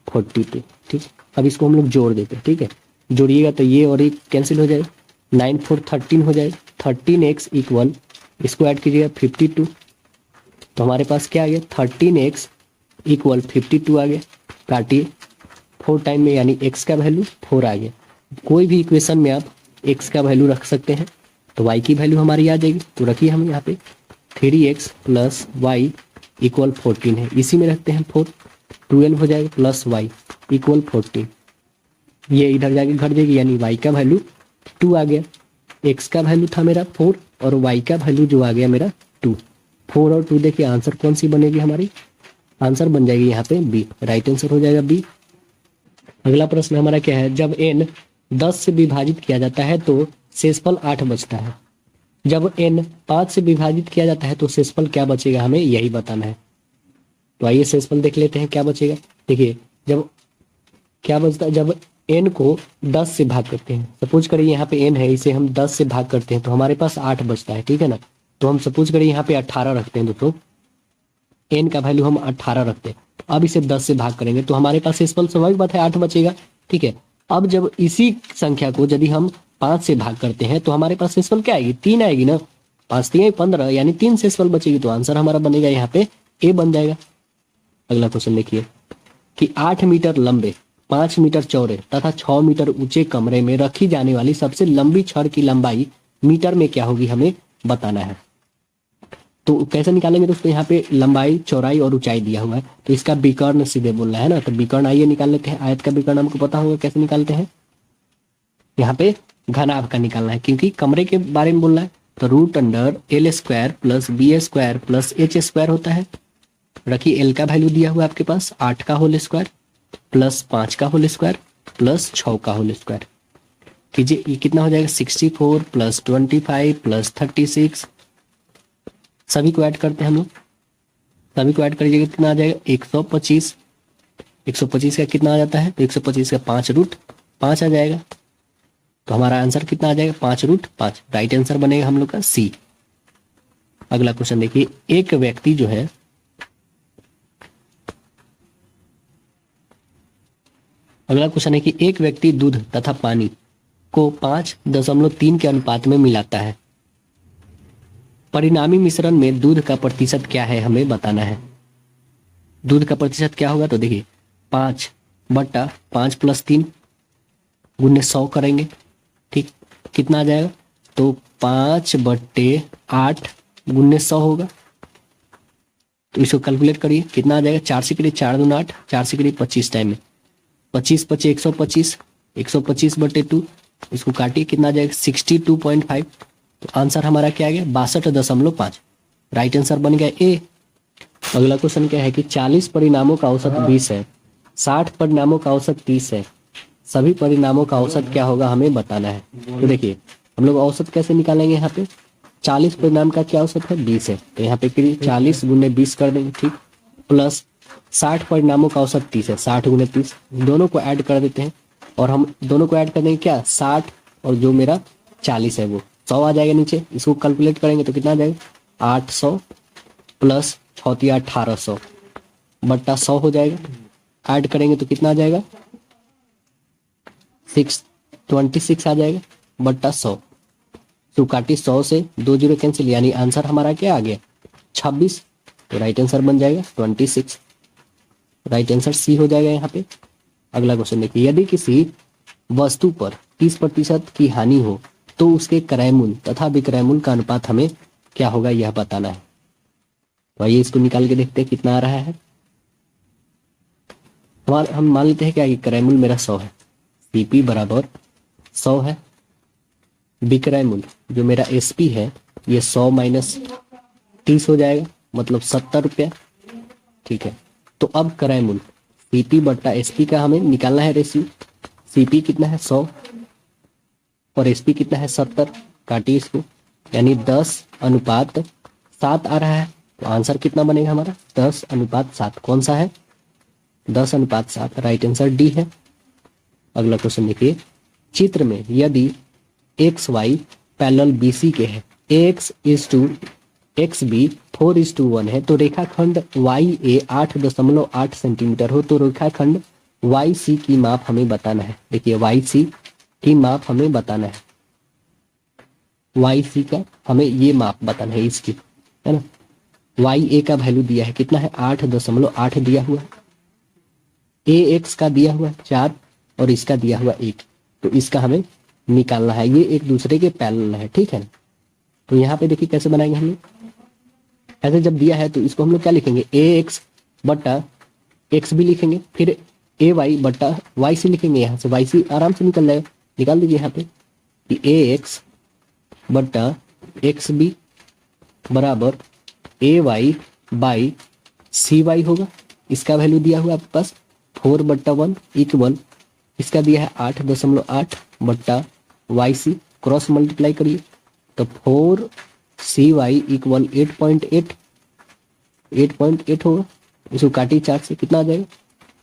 S1: 42, ठीक, अब इसको हम लोग जोड़ देते हैं, ठीक है, जोड़िएगा तो ये और ये कैंसिल हो जाएगा, 9 4 13 हो जाएगा, 13x इक्वल, इसको ऐड कीजिएगा 52, तो हमारे पास क्या आ गया 13x इक्वल 52 आ गया, काटिए 4 टाइम में यानी x का वैल्यू 4 आ गया। कोई भी इक्वेशन में आप x का वैल्यू रख सकते हैं, तो y की वैल्यू हमारी आ जाएगी, तो रखिए हम यहाँ पे 3x प्लस वाई इक्वल 14 है, इसी में रखते हैं 4, 12 हो जाएगा प्लस y इक्वल 14, ये इधर जाके घट जाएगी, यानी y का वैल्यू 2 आ गया, x का वैल्यू था मेरा 4 और y का वैल्यू जो आ गया मेरा 2, 4 और 2 देखिए आंसर कौन सी बनेगी हमारी, आंसर बन जाएगी यहाँ पे बी, राइट आंसर हो जाएगा बी। अगला प्रश्न हमारा क्या है, जब n 10 से विभाजित किया जाता है तो शेषफल 8 बचता है, जब n 5 से विभाजित किया जाता है तो शेषफल क्या बचेगा, हमें यही बताना है। तो आइए शेषफल देख लेते हैं क्या बचेगा। देखिए जब क्या बचता है, जब n को 10 से भाग करते हैं, सपोज करिए यहाँ पे n है, इसे हम 10 से भाग करते हैं तो हमारे पास 8 बचता है, ठीक है ना। तो हम सपोज करें यहाँ पे 18 रखते हैं दोस्तों, n का वैल्यू हम 18 रखते हैं। अब इसे 10 से भाग करेंगे तो हमारे पास शेषफल स्वाभाविक बात है 8 बचेगा, ठीक है। अब जब इसी संख्या को यदि हम 5 से भाग करते हैं तो हमारे पास शेषफल क्या आएगी, 3 आएगी ना, 5 3 15 यानी 3 शेषफल बचेगी। तो आंसर हमारा बनेगा यहाँ पे ए बन जाएगा। अगला क्वेश्चन देखिए कि 8 मीटर लंबे, 5 मीटर चौड़े तथा 6 मीटर ऊंचे कमरे में रखी जाने वाली सबसे लंबी छड़ की लंबाई मीटर में क्या होगी, हमें बताना है। तो कैसे निकालेंगे दोस्तों, यहाँ पे लंबाई, चौड़ाई और ऊंचाई दिया हुआ है, तो इसका विकर्ण सीधे बोलना है ना। तो विकर्ण आइए निकाल लेते हैं। आयत का विकर्ण हमको पता होगा कैसे निकालते हैं, यहाँ पे घनाभ का निकालना है क्योंकि कमरे के बारे में बोलना है। तो root under L square plus B square plus H square होता है। रखिए एल का वैल्यू दिया हुआ है आपके पास 8 का होल स्क्वायर प्लस 5 का होल स्क्वायर प्लस 6 का होल स्क्वायर। कीजिए ये कितना हो जाएगा, 64 प्लस 25 प्लस 36। सभी को ऐड करते हैं हम लोग, सभी को ऐड करिएगा कितना आ जाएगा 125। 125 का कितना आ जाता है, तो 125 का 5 रूट 5 आ जाएगा। तो हमारा आंसर कितना आ जाएगा 5 रूट 5। राइट आंसर बनेगा हम लोग का सी। अगला क्वेश्चन देखिए, एक व्यक्ति जो है अगला क्वेश्चन है कि एक व्यक्ति दूध तथा पानी को 5.3 के अनुपात में मिलाता है। परिणामी मिश्रण में दूध का प्रतिशत क्या है, हमें बताना है। दूध का प्रतिशत क्या होगा, तो देखिए 5/5 + 3 गुने 100 करेंगे, ठीक, कितना आ जाएगा, तो 5/8 गुने 100 होगा। तो इसको कैलकुलेट करिए कितना आ जाएगा, 4 से करिए 4 दूना 8, 4 से करिए 25 टाइम में 25 × 125, 125/2, इसको काटिए कितना आ जाएगा 62.5। तो आंसर हमारा क्या आ गया 62.5। राइट आंसर बन गया ए। अगला क्वेश्चन क्या है कि 40 परिणामों का औसत 20 है, 60 परिणामों का औसत 30 है, सभी परिणामों का औसत क्या होगा, हमें बताना है। तो देखिए हम लोग औसत कैसे निकालेंगे, यहाँ पे 40 परिणाम का क्या औसत है 20 है, तो यहाँ पे 40 गुने 20 कर देंगे, ठीक, प्लस 60 परिणामों का औसत 30 है, 60 गुने 30, दोनों को ऐड कर देते हैं और हम दोनों को ऐड कर देंगे क्या 60 और जो मेरा 40 है वो 100 आ जाएगा नीचे। इसको कैलकुलेट करेंगे तो कितना आ जाएगा 800 प्लस 1800 बट्टा 100 हो जाएगा। ऐड करेंगे तो कितना आ जाएगा 626 आ जाएगा बट्टा 100। तो काटी 100 से 2 जीरो कैंसिल, यानी आंसर हमारा क्या आ गया 26। तो राइट आंसर बन जाएगा 26। राइट आंसर सी हो जाएगा यहाँ पे। अगला क्वेश्चन देखिए, यदि किसी वस्तु पर 30% की हानि हो तो उसके क्रय मूल्य तथा विक्रय मूल्य का अनुपात हमें क्या होगा, यह बताना है। तो आइए इसको निकाल के देखते हैं कितना आ रहा है। हम मान लेते हैं क्या कि क्रय मूल्य मेरा 100 है, सीपी बराबर 100 है, विक्रय मूल्य जो मेरा एसपी है ये 100 माइनस 30 हो जाएगा, मतलब 70 रुपया, ठीक है। तो अब क्रय मूल्य सीपी बट्टा एसपी का हमें निकालना है रेशियो। सीपी कितना है 100 और एसपी कितना है 70, काटिए इसको, यानी 10:7 आ रहा है। तो आंसर कितना बनेगा हमारा 10:7। कौन सा है 10:7। राइट आंसर डी है। अगला क्वेश्चन देखिए, चित्र में यदि एक्स वाई पैरेलल बीसी के हैं, X is to X B 4:1 है, तो रेखाखंड वाई ए 8.8 सेंटीमीटर हो तो रेखाखंड वाई सी की माप हमें बताना है। देखिए वाई सी की माप हमें बताना है, वाई सी का हमें ये माप बताना है इसकी, है ना। वाई ए का वैल्यू दिया है कितना है 8.8 दिया हुआ, ए एक्स का दिया हुआ 4 और इसका दिया हुआ 1, तो इसका हमें निकालना है। ये एक दूसरे के पैरेलल है, ठीक है। तो यहाँ पे देखिए कैसे बनाएंगे हम लोग, ऐसे जब दिया है तो इसको हम लोग क्या लिखेंगे ए एक्स बट्टा एक्स भी लिखेंगे, फिर ए वाई बट्टा वाई सी लिखेंगे। यहाँ से वाई सी आराम से निकल जाएगा, निकाल दीजिए यहाँ पे कि ए एक्स बट्टा एक्स बी बराबर ए वाई बाई सी वाई होगा। इसका वैल्यू दिया हुआ आपके पास 4/1 इक्वल, इसका दिया है 8.8 बट्टा वाई सी, क्रॉस मल्टीप्लाई करिए तो 4 सी वाई इक्वल 8.8 होगा। इसको काटिए 4 से कितना आ जाएगा,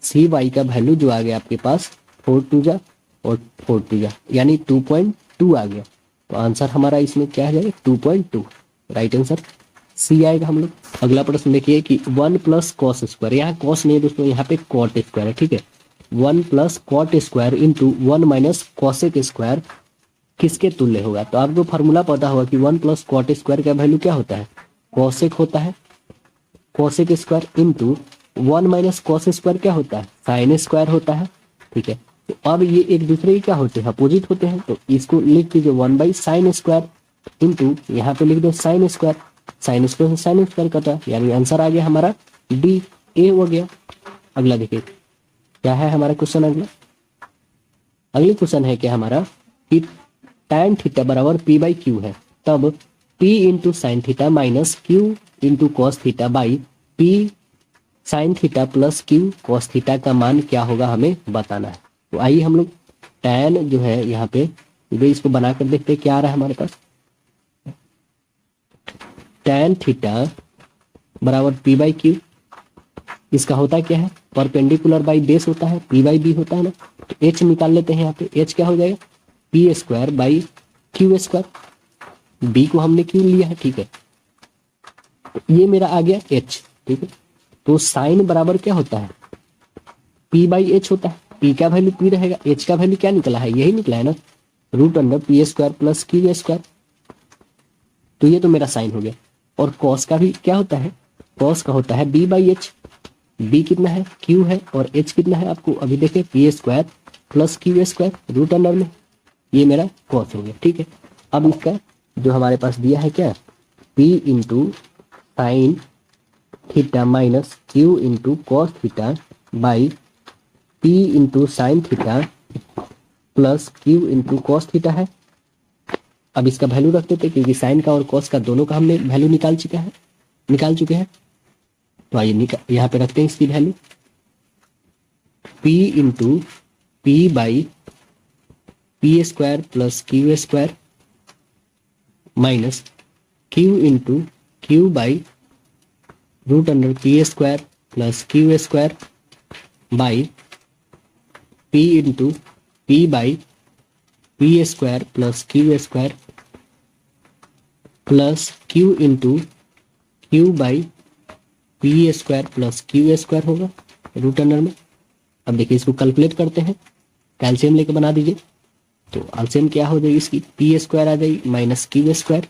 S1: सी वाई का वैल्यू जो आ गया आपके पास 4 2 जा और 4 2 जा, यानी 2.2 आ गया। तो आंसर हमारा इसमें क्या आ जाएगा 2.2। राइट आंसर सी आएगा हम लोग। अगला प्रश्न देखिए कि 1 प्लस कॉस स्क्वायर, यहाँ कॉस नहीं है दोस्तों, यहाँ पे कॉट स्क्वायर है, ठीक है। 1 plus cot square into 1 minus cosec square किसके तुल्य होगा? तो आपको फार्मूला पता होगा कि 1 प्लस कॉट स्क्वायर का वैल्यू क्या होता है? कॉसेक होता है, cosec square into 1 minus cos square क्या होता है? साइन स्क्वायर होता है, ठीक है। तो अब ये एक दूसरे के क्या होते हैं? अपोजिट होते हैं, तो इसको लिख दीजिए 1 बाई साइन स्क्वायर इंटू यहाँ पे लिख दो साइन स्क्वायर, साइन स्क्वायर से साइन स्क्वायर कटा, यानी आंसर आ गया हमारा डी, ए हो गया। अगला देखिए क्या है हमारा क्वेश्चन। अगले क्वेश्चन है कि हमारा कि tan थीटा बराबर p बाई क्यू है, तब p into sine theta minus Q into cos theta by p sine theta plus Q cos theta का मान क्या होगा, हमें बताना है। तो आइए हम लोग tan जो है यहाँ पे इसको बनाकर देखते हैं क्या आ रहा है हमारे पास। tan थीटा बराबर p बाई क्यू, इसका होता क्या है? परपेंडिकुलर बाई बेस होता है, p बाई बी होता है ना। तो h निकाल लेते हैं यहाँ पे, h क्या हो जाएगा? P square by Q square, b को हमने क्यू लिया है, ठीक है। तो ये मेरा आ गया h, ठीक है। तो साइन बराबर क्या होता है? p बाई एच होता है, p का वैल्यू p रहेगा, h का वैल्यू क्या निकला है? यही निकला है ना, root under P square plus Q square. तो ये तो मेरा साइन हो गया। और कॉस का भी क्या होता है? कॉस का होता है b बाई एच, b कितना है? q है, और h कितना है आपको अभी देखे? P square plus Q square root under में, ये मेरा कॉस हो गया, ठीक है। अब इसका जो हमारे पास दिया है क्या? p into sine theta minus Q into cos theta by p into sine theta plus Q into cos theta है। अब इसका वैल्यू रख देते क्योंकि साइन का और कॉस का दोनों का हमने वैल्यू निकाल चुके हैं। तो आइए यहाँ पे रखते हैं इसकी value, p into P by P square plus Q square minus Q into Q by root under P square plus Q square by p into P by P square plus Q square plus Q into Q by P square plus Q square होगा root under में। अब देखिए इसको calculate करते हैं, calcium लेकर बना दीजिए। तो एलसीएम क्या हो जाएगी इसकी? पी स्क्वायर आ जाएगी minus Q square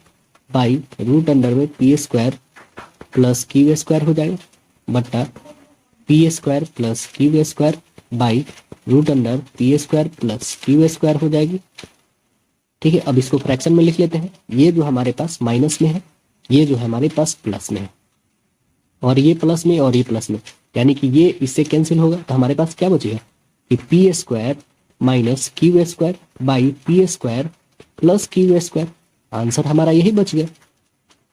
S1: by root under में P square plus Q square हो जाएगा बट्टा P square plus Q square by root under P square plus Q square हो जाएगी, ठीक है। अब इसको फ्रैक्शन में लिख लेते हैं, ये जो हमारे पास माइनस में है, ये जो है हमारे पास प्लस में है, और ये प्लस में और ये प्लस में, यानी कि ये इससे कैंसिल होगा। तो हमारे पास क्या बचेगा कि P square minus Q square by P square plus Q square. Answer हमारा यही बच गया,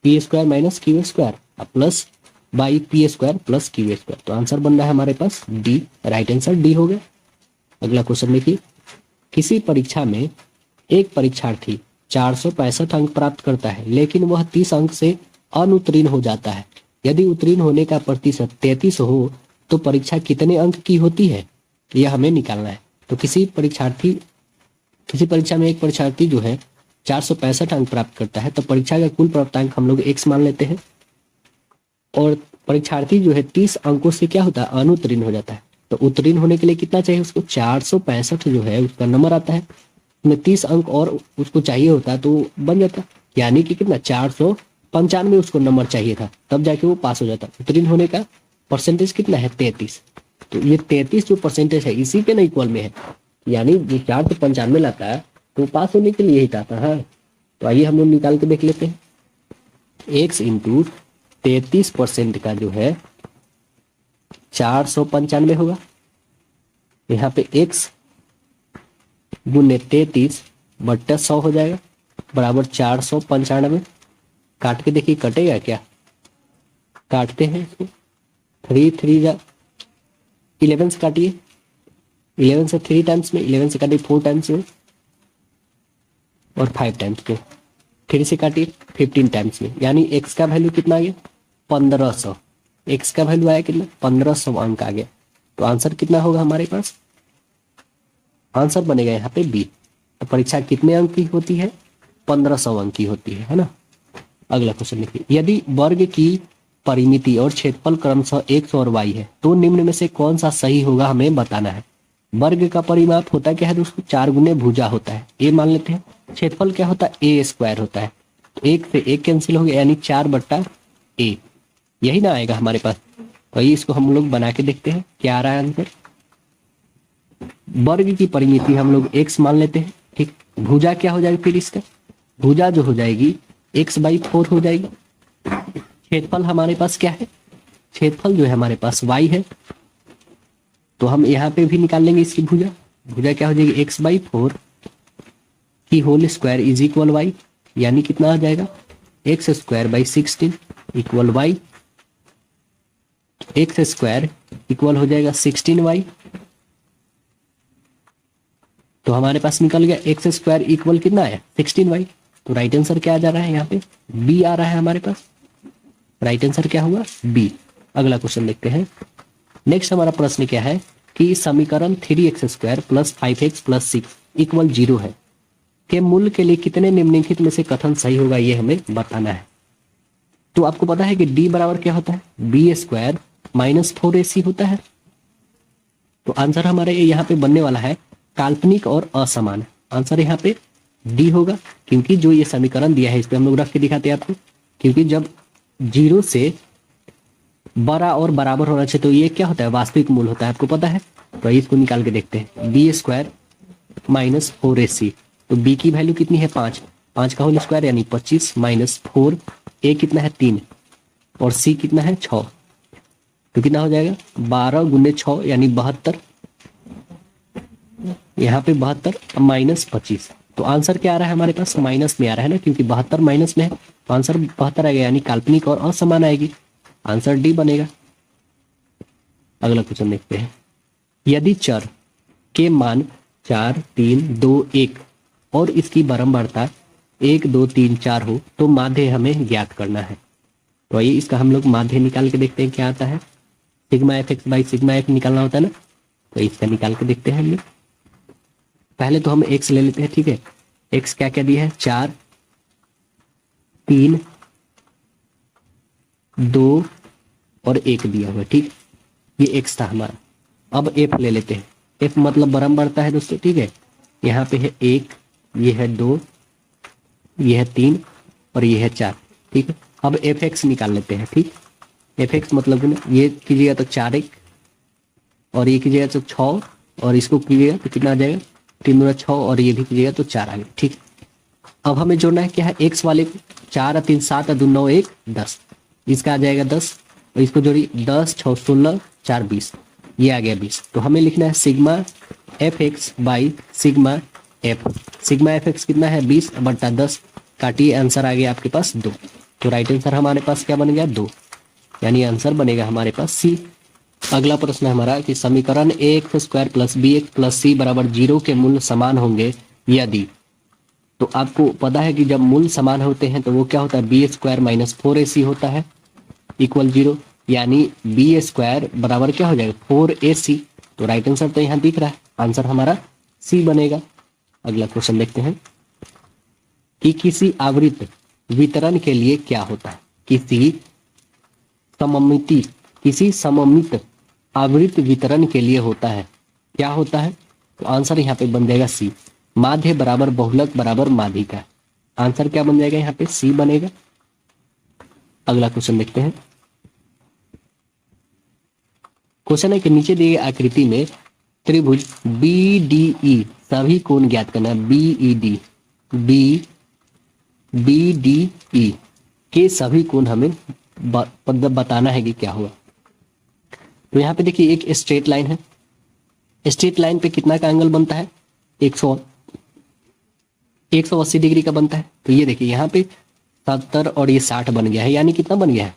S1: P square minus Q square plus by P square plus Q square. तो आंसर बन रहा है हमारे पास डी, राइट आंसर डी हो गया। अगला क्वेश्चन देखिए, किसी परीक्षा में एक परीक्षार्थी 465 अंक प्राप्त करता है लेकिन वह 30 अंक से अनुत्तीर्ण हो जाता है। यदि उत्तीर्ण होने का प्रतिशत 33 हो तो परीक्षा कितने अंक की होती है, यह हमें निकालना है। तो किसी परीक्षा में एक परीक्षार्थी जो है 465 अंक प्राप्त करता है, तो परीक्षा का कुल प्राप्तांक हम लोग x मान लेते हैं, और परीक्षार्थी जो है 30 अंकों से क्या होता है? अनुत्तीर्ण हो जाता है। तो उत्तीर्ण होने के लिए कितना चाहिए उसको? 465 जो है उसका नंबर आता है, में 30 अंक और उसको चाहिए होता है तो बन जाता, यानी कि कितना? 495 उसको नंबर चाहिए था, तब जाके वो पास हो जाता। उत्तीर्ण होने का परसेंटेज कितना है? 33। तो ये 33 जो परसेंटेज है इसी के ना इक्वल में है, यानी जो 495 लाता है तो पास होने के लिए ही चाहता है। तो आइए हम लोग निकाल के देख लेते हैं, x इंटू 33% का जो है 495 होगा, यहाँ पे x गुने 33 बट्टा 100 हो जाएगा बराबर 495। काट के देखिए कटेगा क्या? काटते हैं इसको, 3 3 जा 11 से काटिए, 11 से 3 टाइम्स में, 11 से काटिए 4 टाइम्स में, और 5 टाइम्स में, 3 से काटिए 15 टाइम्स में, यानी x का वैल्यू कितना आ गया? 1500। x का वैल्यू आया कितना? 1500 अंक आ गया। तो आंसर कितना होगा हमारे पास? आंसर बनेगा यहाँ पे बी। तो परीक्षा कितने अंक की होती है? 1500 अंक की होती है ना। अगला क्वेश्चन देखिए, यदि वर्ग की परिमिति और क्षेत्रफल क्रमशः x और y है तो निम्न में से कौन सा सही होगा हमें बताना है। वर्ग का परिमाप होता क्या है दोस्तों, 4 गुने भुजा होता है, ए मान लेते हैं। क्षेत्रफल क्या होता है, ए स्क्वायर होता है। तो एक से एक कैंसिल हो गया यानी 4/a, यही ना आएगा हमारे पास। तो ये इसको हम लोग बना के देखते हैं क्या आ रहा है आंसर। वर्ग की परिमिति हम लोग x मान लेते हैं, ठीक। भुजा क्या हो जाएगी फिर इसका, भुजा जो हो जाएगी x/4 हो जाएगी। क्षेत्रफल हमारे पास क्या है, क्षेत्रफल जो है हमारे पास y है, तो हम यहाँ पे भी निकाल लेंगे इसकी भुजा। भुजा क्या हो जाएगी, x/4 की whole square is equal y, यानी कितना आ जाएगा x²/16 equal y। x² equal हो जाएगा 16y। तो हमारे पास निकल गया x² इक्वल कितना आया, 16y। तो राइट आंसर क्या आ जा रहा है, यहाँ पे b आ रहा है हमारे पास। राइट आंसर क्या हुआ, b। अगला क्वेश्चन देखते हैं। नेक्स्ट हमारा प्रश्न क्या है कि समीकरण 3x² + 5x + 6 इक्वल 0 है के मूल के लिए कितने निम्नलिखित में से कथन सही होगा, ये हमें बताना है। तो आपको पता है कि d बराबर क्या होता है, b² - 4ac होता है। तो आंसर हमारे यहाँ पे बनने वाला है काल्पनिक और असमान। आंसर यहाँ पे डी होगा, क्योंकि जो ये समीकरण दिया है इस पे हम लोग रख के दिखाते हैं आपको। क्योंकि जब 0 से बड़ा और बराबर होना चाहिए तो ये क्या होता है, वास्तविक मूल होता है, आपको पता है। तो इसको निकाल के देखते हैं, b² - 4ac। तो b की वैल्यू कितनी है, 5। 5 का होल स्क्वायर यानी 25 - 4, a कितना है 3 और c कितना है 6। तो कितना हो जाएगा 12 × 6 यानी 72। यहाँ पे 72 - 25। तो आंसर क्या आ रहा है हमारे पास, माइनस में आ रहा है ना, क्योंकि 72 माइनस में है तो आंसर 72 आएगा, यानी काल्पनिक और असमान आएगी। आंसर डी बनेगा। अगला क्वेश्चन देखते हैं। यदि चर के मान 4, 3, 2, 1 और इसकी बारंबारता 1, 2, 3, 4 हो तो माध्य हमें ज्ञात करना है। तो आइए इसका हम लोग माध्य निकाल के देखते हैं क्या आता है। σfx/σf निकालना होता है ना, तो इसका निकाल के देखते हैं हम लोग। पहले तो हम x ले लेते हैं, ठीक है। x क्या क्या दिया है, 4, 3, 2 और 1 दिया हुआ है, ठीक। ये x था हमारा। अब f ले लेते हैं। f मतलब बारंबारता है दोस्तों, ठीक है। यहाँ पे है 1, ये है 2, ये है 3 और ये है 4, ठीक है। अब fx निकाल लेते हैं, ठीक। fx मतलब ये कीजिएगा तो 4x और ये कीजिएगा तो 6 और इसको कीजिएगा तो कितना आ जाएगा 3 × 6 और ये भी कीजिएगा तो 4 आ गया, ठीक। अब हमें जोड़ना है क्या है, x वाले को 4 3 7 2 9 1 10, इसका आ जाएगा 10 और इसको जोड़िए 10 6 16 4 20, ये आ गया 20। तो हमें लिखना है σfx/σf। σfx कितना है 20/10, काटिए, आंसर आ गया आपके पास 2। तो राइट आंसर हमारे पास क्या बन गया 2, यानी आंसर बनेगा हमारे पास सी। अगला प्रश्न है हमारा कि समीकरण ax² + bx + c = 0 के मूल समान होंगे यदि। तो आपको पता है कि जब मूल समान होते हैं तो वो क्या होता है, b² - 4ac होता है इक्वल 0, यानी b² बराबर क्या हो जाएगा 4ac। तो राइट आंसर तो यहाँ दिख रहा है, आंसर हमारा सी बनेगा। अगला क्वेश्चन देखते हैं कि किसी आवृत्त वितरण के लिए क्या होता है, किसी सममित आवृत्त वितरण के लिए होता है, क्या होता है। तो आंसर यहाँ पे बन जाएगा सी, माध्य बराबर बहुलक बराबर माध्यिका। आंसर क्या बन जाएगा यहाँ पे सी बनेगा। अगला क्वेश्चन देखते हैं। क्वेश्चन है कि नीचे दिए गए आकृति में त्रिभुज BDE सभी कोण ज्ञात करना है। BDE के सभी कोण हमें बताना है कि क्या हुआ। तो यहाँ पे देखिए एक स्ट्रेट लाइन है, स्ट्रेट लाइन पे कितना का एंगल बनता है 180 डिग्री का बनता है। तो ये देखिए यहाँ पे 70 और ये 60 बन गया है, यानी कितना बन गया है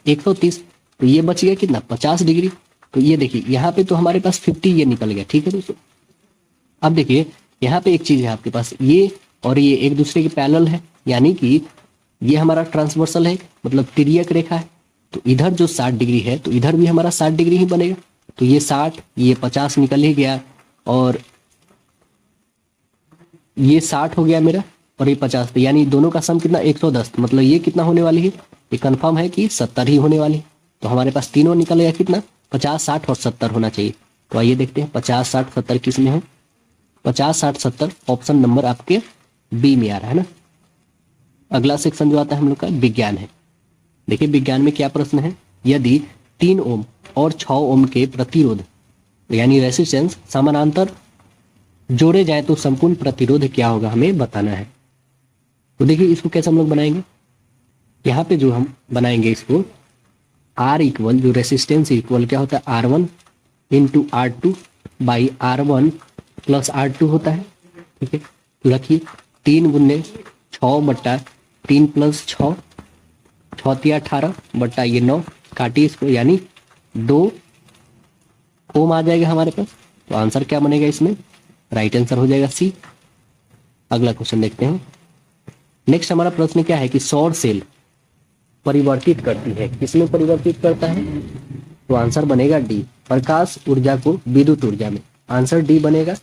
S1: 130। तो ये बच गया कितना 50 डिग्री। तो ये देखिए यहाँ पे तो हमारे पास 50 ये निकल गया, ठीक है दोस्तों। अब देखिए यहाँ पे एक चीज है आपके पास, ये और ये एक दूसरे के पैरेलल है, यानी कि ये हमारा ट्रांसवर्सल है, मतलब तिर्यक रेखा है। तो इधर जो 60 डिग्री है तो इधर भी हमारा 60 डिग्री ही बनेगा। तो ये 60 ये 50 निकल ही गया और ये 60 हो गया मेरा और ये 50 पे, यानी दोनों का सम कितना 110, मतलब ये कितना होने वाली है, ये कंफर्म है कि 70 ही होने वाली है। तो हमारे पास तीनों निकलेगा कितना 50, 60 और 70 होना चाहिए। तो आइए देखते हैं 50, 60, 70 किस में है। 50, 60, 70 ऑप्शन नंबर आपके बी में आ रहा है ना। अगला सेक्शन जो आता है हम लोग का विज्ञान है। देखिए विज्ञान में क्या प्रश्न है, यदि 3 ओम और 6 ओम के प्रतिरोध यानी रेसिस्टेंस समानांतर जोड़े जाए तो संपूर्ण प्रतिरोध क्या होगा, हमें बताना है। तो देखिए इसको कैसे हम लोग बनाएंगे, यहाँ पे जो हम बनाएंगे इसको आर इक्वल, जो रेसिस्टेंस इक्वल क्या होता है R1 into R2 by R1 plus R2 होता है। ठीक है, तो रखिए 3 गुने 6 बट्टा 3 प्लस 6, 6 18 बट्टा ये 9, काटिए इसको, यानी 2 ओम आ जाएगा हमारे पास। तो आंसर क्या बनेगा इसमें, राइट आंसर हो जाएगा सी। अगला क्वेश्चन देखते हैं। नेक्स्ट हमारा प्रश्न क्या है कि सौर सेल परिवर्तित करती है, किसमें परिवर्तित करता है, तो आंसर बनेगा डी, प्रकाश ऊर्जा को विद्युत ऊर्जा में, आंसर डी बनेगा।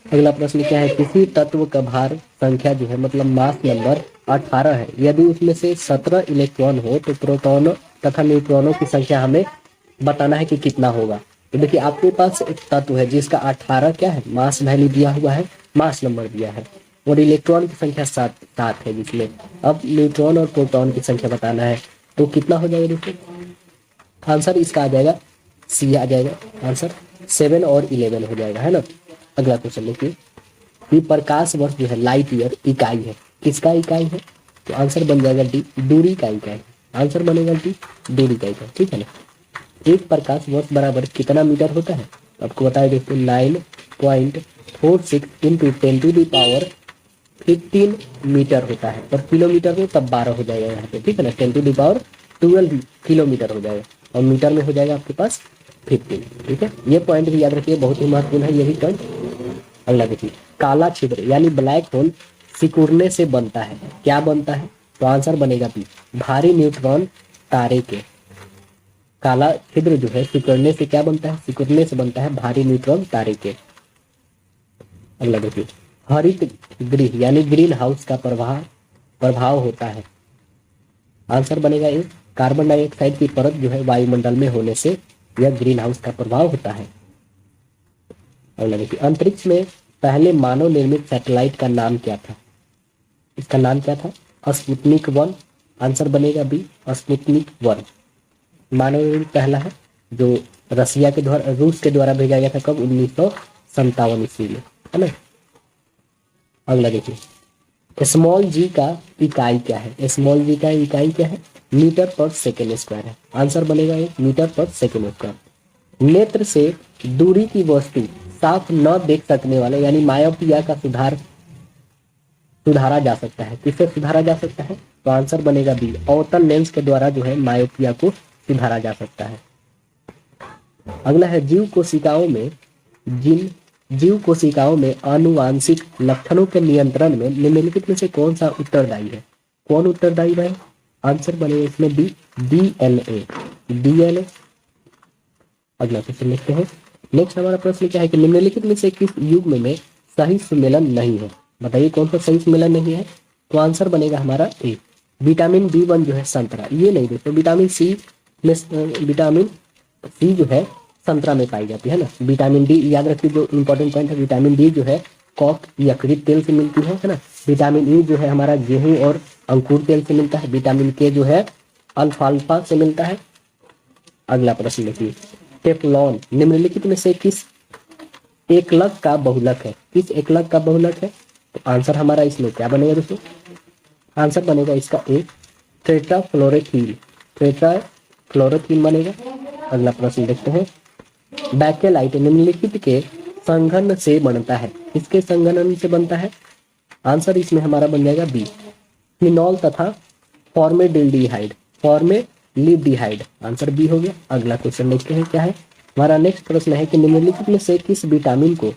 S1: अगला प्रश्न क्या है, किसी तत्व का भार संख्या जो है मतलब मास नंबर 18 है, यदि उसमें से 17 इलेक्ट्रॉन हो तो प्रोटॉनों तथा न्यूट्रॉनों की संख्या हमें बताना है कि कितना होगा। तो देखिए आपके पास एक तत्व है जिसका 18 क्या है मास वैल्यू दिया हुआ है, मास नंबर दिया है, और इलेक्ट्रॉन की संख्या 7 है जिसमें, अब न्यूट्रॉन और प्रोटॉन की संख्या बताना है। तो कितना हो जाएगा, देखिए आंसर इसका आ जाएगा सी आ जाएगा, आंसर 7 और 11 हो जाएगा, है ना। अगला क्वेश्चन देखिए कि प्रकाश वर्ष जो है लाइट ईयर इकाई है, किसका इकाई है, तो आंसर बन जाएगा डी, दूरी का इकाई, आंसर बनेगा डी, दूरी का इकाई। ठीक है ना। एक प्रकाश वर्ष बराबर कितना मीटर होता है, आपको बताया देखिए 9.46 इंटू 10⁻15 मीटर होता है, और किलोमीटर में तब 12 हो जाएगा यहाँ पे। ठीक है ना, 10⁻12 किलोमीटर हो जाएगा, और मीटर में हो जाएगा आपके पास 15। ठीक है, ये पॉइंट भी याद रखिए, बहुत ही महत्वपूर्ण है ये भी पॉइंट। अगला देखिए, काला छिद्र यानी ब्लैक होल सिकुड़ने से बनता है, क्या बनता है, तो आंसर बनेगा बी, भारी न्यूट्रॉन तारे के। काला छिद्र जो है सिकुड़ने से क्या बनता है, सिकुड़ने से बनता है भारी न्यूट्रॉन तारे के। अगला देखिए, हरित गृह यानी ग्रीन हाउस का प्रभाव होता है, आंसर बनेगा ए, कार्बन डाइऑक्साइड की परत जो है वायुमंडल में होने से यह ग्रीन हाउस का प्रभाव होता है। अगला देखिए, अंतरिक्ष में पहले मानव निर्मित सैटेलाइट का नाम क्या था, इसका नाम क्या था, स्पुतनिक 1, आंसर बनेगा बी, स्पुतनिक 1 मानव निर्मित पहला है, जो रसिया के द्वारा, रूस के द्वारा भेजा गया था, कब 1957 ईस्वी में, है ना। अगला देखिए, स्मॉल जी का इकाई क्या है, स्मॉल जी का इकाई क्या है, मीटर पर सेकेंड स्क्वायर है, आंसर बनेगा एक, मीटर पर सेकेंड स्क्वायर। नेत्र से दूरी की वस्तु साफ न देख सकने वाले यानी मायोपिया का सुधारा जा सकता है, किससे सुधारा जा सकता है, तो आंसर बनेगा बी, अवतल लेंस के द्वारा जो है मायोपिया को सुधारा जा सकता है। अगला है, जीव कोशिकाओं में आनुवांशिक लक्षणों के नियंत्रण में निम्नलिखित में से कौन सा उत्तरदायी है, कौन उत्तरदायी है, आंसर बनेगा इसमें बी, डीएनए। अगला क्वेश्चन लिखते हैं। नेक्स्ट हमारा प्रश्न क्या है कि निम्नलिखित में से किस युग्म में सही सुमेलन नहीं है, बताइए कौन सा सही सुमेलन नहीं है, तो आंसर बनेगा हमारा ए, विटामिन B1 जो है संतरा, ये नहीं देखो, विटामिन सी जो है संतरा में पाई जाती है ना। विटामिन डी याद रखिए, जो इंपॉर्टेंट पॉइंट है, विटामिन डी जो है कॉक यकृत तेल से मिलती है ना। विटामिन ई जो है हमारा गेहूं और अंकुर तेल से मिलता है। विटामिन के जो है अल्फाल्फा से मिलता है। अगला प्रश्न देखिए, टेफ्लॉन निम्नलिखित में से किस एकलक का बहुलक है, किस एकलक का बहुलक है, तो आंसर हमारा इसमें क्या बनेगा दोस्तों, आंसर बनेगा इसका ए, टेट्राफ्लोरोथीन बनेगा। अगला प्रश्न देखते हैं, बैकेलाइट निम्नलिखित के संघनन से बनता है, किसके संघनन से बनता है, आंसर इसमें हमारा बन जाएगा बी, फिनॉल तथा फॉर्मेल्डिहाइड, आंसर बी हो गया। अगला क्वेश्चन देखते हैं क्या है, हमारा नेक्स्ट प्रश्न है कि निम्नलिखित में से किस विटामिन को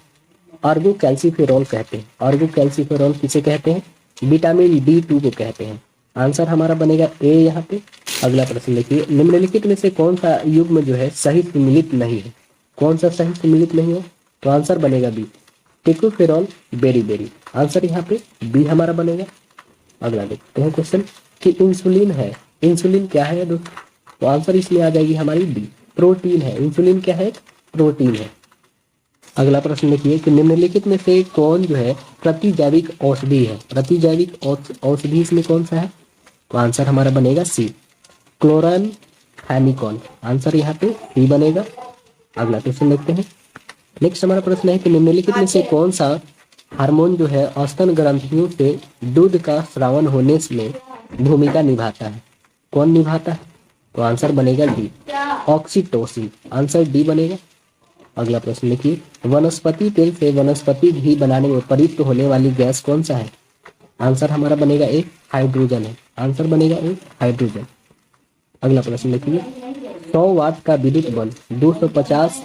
S1: आर्गो कैल्सीफेरॉल कहते हैं, आर्गो कैल्सीफेरॉल किसे कहते हैं, विटामिन D2 को कहते हैं, आंसर हमारा बनेगा ए यहाँ पे। अगला प्रश्न देखिए, निम्नलिखित में से कौन सा युग्म जो है सही सुमिलित नहीं है, कौन सा सही सुमिलित नहीं है, तो आंसर बनेगा बी, टेकोफेरॉल बेरी। आंसर यहाँ पे बी हमारा बनेगा। अगला देखते हैं क्वेश्चन कि इंसुलिन है, इंसुलिन क्या है दोस्तों? तो आंसर इसमें आ जाएगी हमारी डी, प्रोटीन है। इंसुलिन क्या है? प्रोटीन है। अगला प्रश्न देखिए कि निम्नलिखित में से कौन जो है प्रतिजैविक औषधि है? प्रतिजैविक औषधि इसमें कौन सा है? तो आंसर हमारा बनेगा सी, क्लोरान हेमिकॉन। आंसर यहाँ पे सी बनेगा। अगला क्वेश्चन देखते हैं। नेक्स्ट हमारा प्रश्न है कि निम्नलिखित में से कौन सा हार्मोन जो है स्तन ग्रंथियों से दूध का स्रावन होने में भूमिका निभाता है? कौन निभाता है? तो आंसर बनेगा डी, ऑक्सीटोसिन। आंसर डी बनेगा। अगला प्रश्न देखिए, वनस्पति तेल से वनस्पति घी बनाने में प्रयुक्त होने वाली गैस कौन सा है? आंसर हमारा बनेगा ए, हाइड्रोजन है। आंसर बनेगा ए, हाइड्रोजन। अगला प्रश्न देखिए, 100 वाट का विद्युत बल्ब 250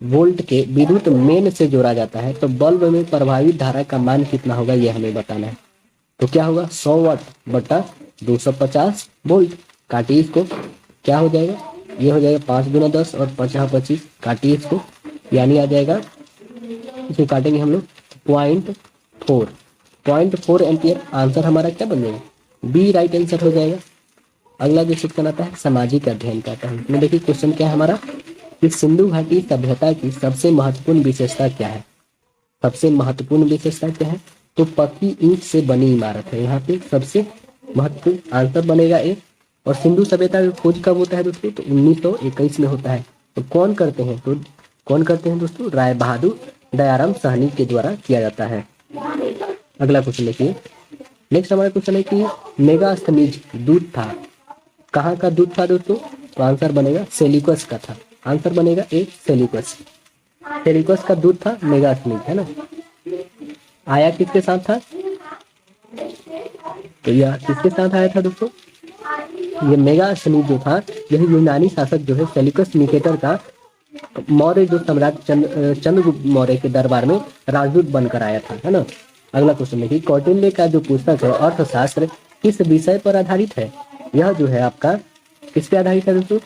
S1: वोल्ट के विद्युत मेन से जोड़ा जाता है, तो बल्ब में प्रभावित धारा का मान कितना होगा यह हमें बताना है। तो क्या होगा? 100 वाट बटा 250 वोल्ट। काटिए इसको, क्या हो जाएगा? ये हो जाएगा 5 गुना 10 और 50 25, काटिए इसको, यानी आ जाएगा, इसे काटेंगे हम लोग 0.4 एम्पियर। आंसर हमारा क्या बन जाएगा? बी राइट आंसर हो जाएगा। अगला जो क्वेश्चन आता है सामाजिक अध्ययन का आता है। इसमें देखिए क्वेश्चन क्या है हमारा कि सिंधु घाटी सभ्यता की सबसे महत्वपूर्ण विशेषता क्या है? सबसे महत्वपूर्ण विशेषता क्या है? तो पक्की ईंट से बनी इमारत है यहाँ पे सबसे महत्वपूर्ण। आंसर बनेगा ए। और सिंधु सभ्यता की खोज कब होता है दोस्तों? तो 1921 में होता है। तो कौन करते हैं? तो कौन करते हैं दोस्तों? राय बहादुर दयाराम साहनी के द्वारा किया जाता है। अगला क्वेश्चन देखिए। नेक्स्ट हमारा क्वेश्चन है कि मेगास्थनीज दूध था, कहाँ का दूध था दोस्तों? तो आंसर बनेगा सेल्यूकस का था। आंसर बनेगा ए, सेल्यूकस। सेल्यूकस का दूध था मेगास्थनीज, है ना। आया किसके साथ था? तो यह किसके साथ आया था दोस्तों? ये मेगास्थनीज जो था यह यूनानी शासक जो है सेल्यूकस निकेटर का मौर्य जो सम्राट चंद्रगुप्त मौर्य के दरबार में राजदूत बनकर आया था, है ना। अगला क्वेश्चन देखिए, कौटिल्य का जो पुस्तक है अर्थशास्त्र किस विषय पर आधारित है? यह जो है आपका किस पे आधारित है दोस्तों?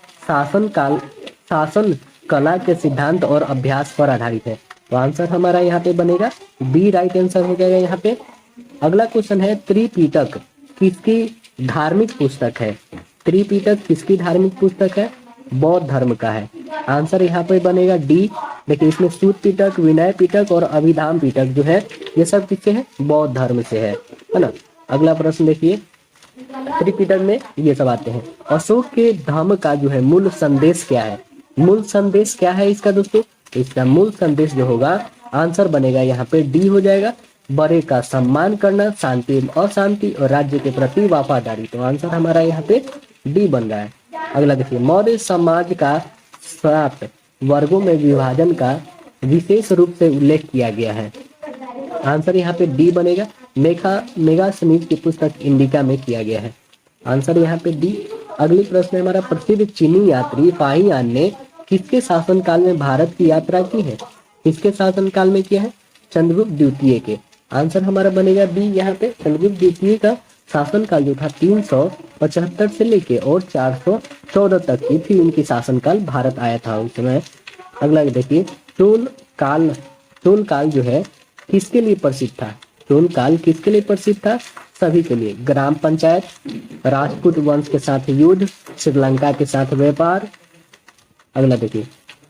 S1: शासन कला के सिद्धांत और अभ्यास पर आधारित है। तो आंसर हमारा यहाँ पे बनेगा बी राइट आंसर हो जाएगा यहाँ पे। अगला क्वेश्चन है त्रिपिटक किसकी धार्मिक पुस्तक है? त्रिपिटक किसकी धार्मिक पुस्तक है? बौद्ध धर्म का है। आंसर यहाँ पे बनेगा डी। देखिए इसमें सूत पिटक, विनय पिटक और अभिधाम पिटक जो है ये सब किससे है? बौद्ध धर्म से है ना। अगला प्रश्न देखिए, त्रिपिटक में ये सब आते हैं। अशोक के धम्म का जो है मूल संदेश क्या है? मूल संदेश क्या है इसका दोस्तों? इसका मूल संदेश जो होगा आंसर बनेगा यहाँ पे डी हो जाएगा, बड़े का सम्मान करना, शांति अशांति और राज्य के प्रति वफादारी। तो आंसर हमारा यहाँ पे डी बन रहा है। अगला देखिए, मौर्य समाज का 7 वर्गों में विभाजन का विशेष रूप से उल्लेख किया गया है। आंसर यहाँ पे डी बनेगा, मेगास्थनीज की पुस्तक इंडिका में किया गया है। आंसर यहाँ पे डी। अगली प्रश्न है हमारा, प्रसिद्ध चीनी यात्री फाहियान ने किसके शासनकाल में भारत की यात्रा की है? किसके शासनकाल में किया है? चंद्रगुप्त द्वितीय के। आंसर हमारा बनेगा बी यहाँ पे। चंद्रगुप्त द्वितीय का शासनकाल जो था 375 से लेके और 414 तक की थी उनकी शासनकाल, भारत आया था उस समय। अगला देखिए, चोल काल जो है किसके लिए प्रसिद्ध था? चोल काल किसके लिए प्रसिद्ध था? सभी के लिए। ग्राम पंचायत, राजपूत वंश के साथ युद्ध, श्रीलंका के साथ व्यापार। अगला देखिए,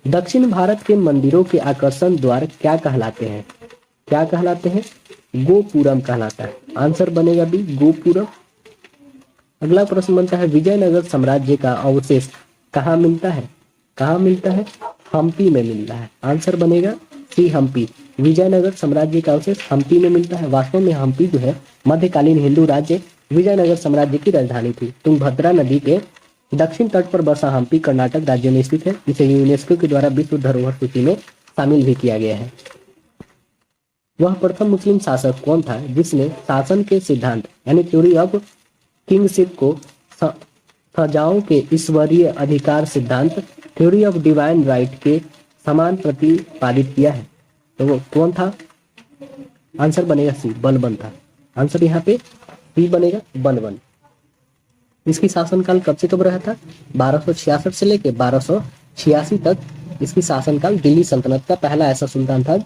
S1: दक्षिण भारत के मंदिरों के आकर्षण द्वार क्या कहलाते हैं? क्या कहलाते हैं? गोपुरम कहलाता है। आंसर बनेगा बी, गोपुरम। अगला प्रश्न बनता है, विजयनगर साम्राज्य का अवशेष कहाँ मिलता है? कहाँ मिलता है? हम्पी में मिलता है। आंसर बनेगा सी, हम्पी। विजयनगर साम्राज्य का अवशेष हम्पी में मिलता है। वास्तव में हम्पी जो है मध्यकालीन हिंदू राज्य विजयनगर साम्राज्य की राजधानी थी। तुंगभद्रा नदी के दक्षिण तट पर बसा हम्पी कर्नाटक राज्य में स्थित है। इसे यूनेस्को के द्वारा विश्व धरोहर सूची में शामिल भी किया गया है। वह प्रथम मुस्लिम शासक कौन था जिसने शासन के सिद्धांत यानी थ्योरी ऑफ किंगशिप को प्रजाओं के ईश्वरीय अधिकार सिद्धांत थ्योरी ऑफ डिवाइन राइट के समान प्रतिपादित किया है? तो वो कौन था? आंसर बनेगा सी, बलबन था। आंसर यहाँ पे सी बनेगा, बलबन। इसकी शासनकाल कब से कब रहा था? 1266 से लेके 1286 तक इसकी शासनकाल। दिल्ली सल्तनत का पहला ऐसा सुल्तान था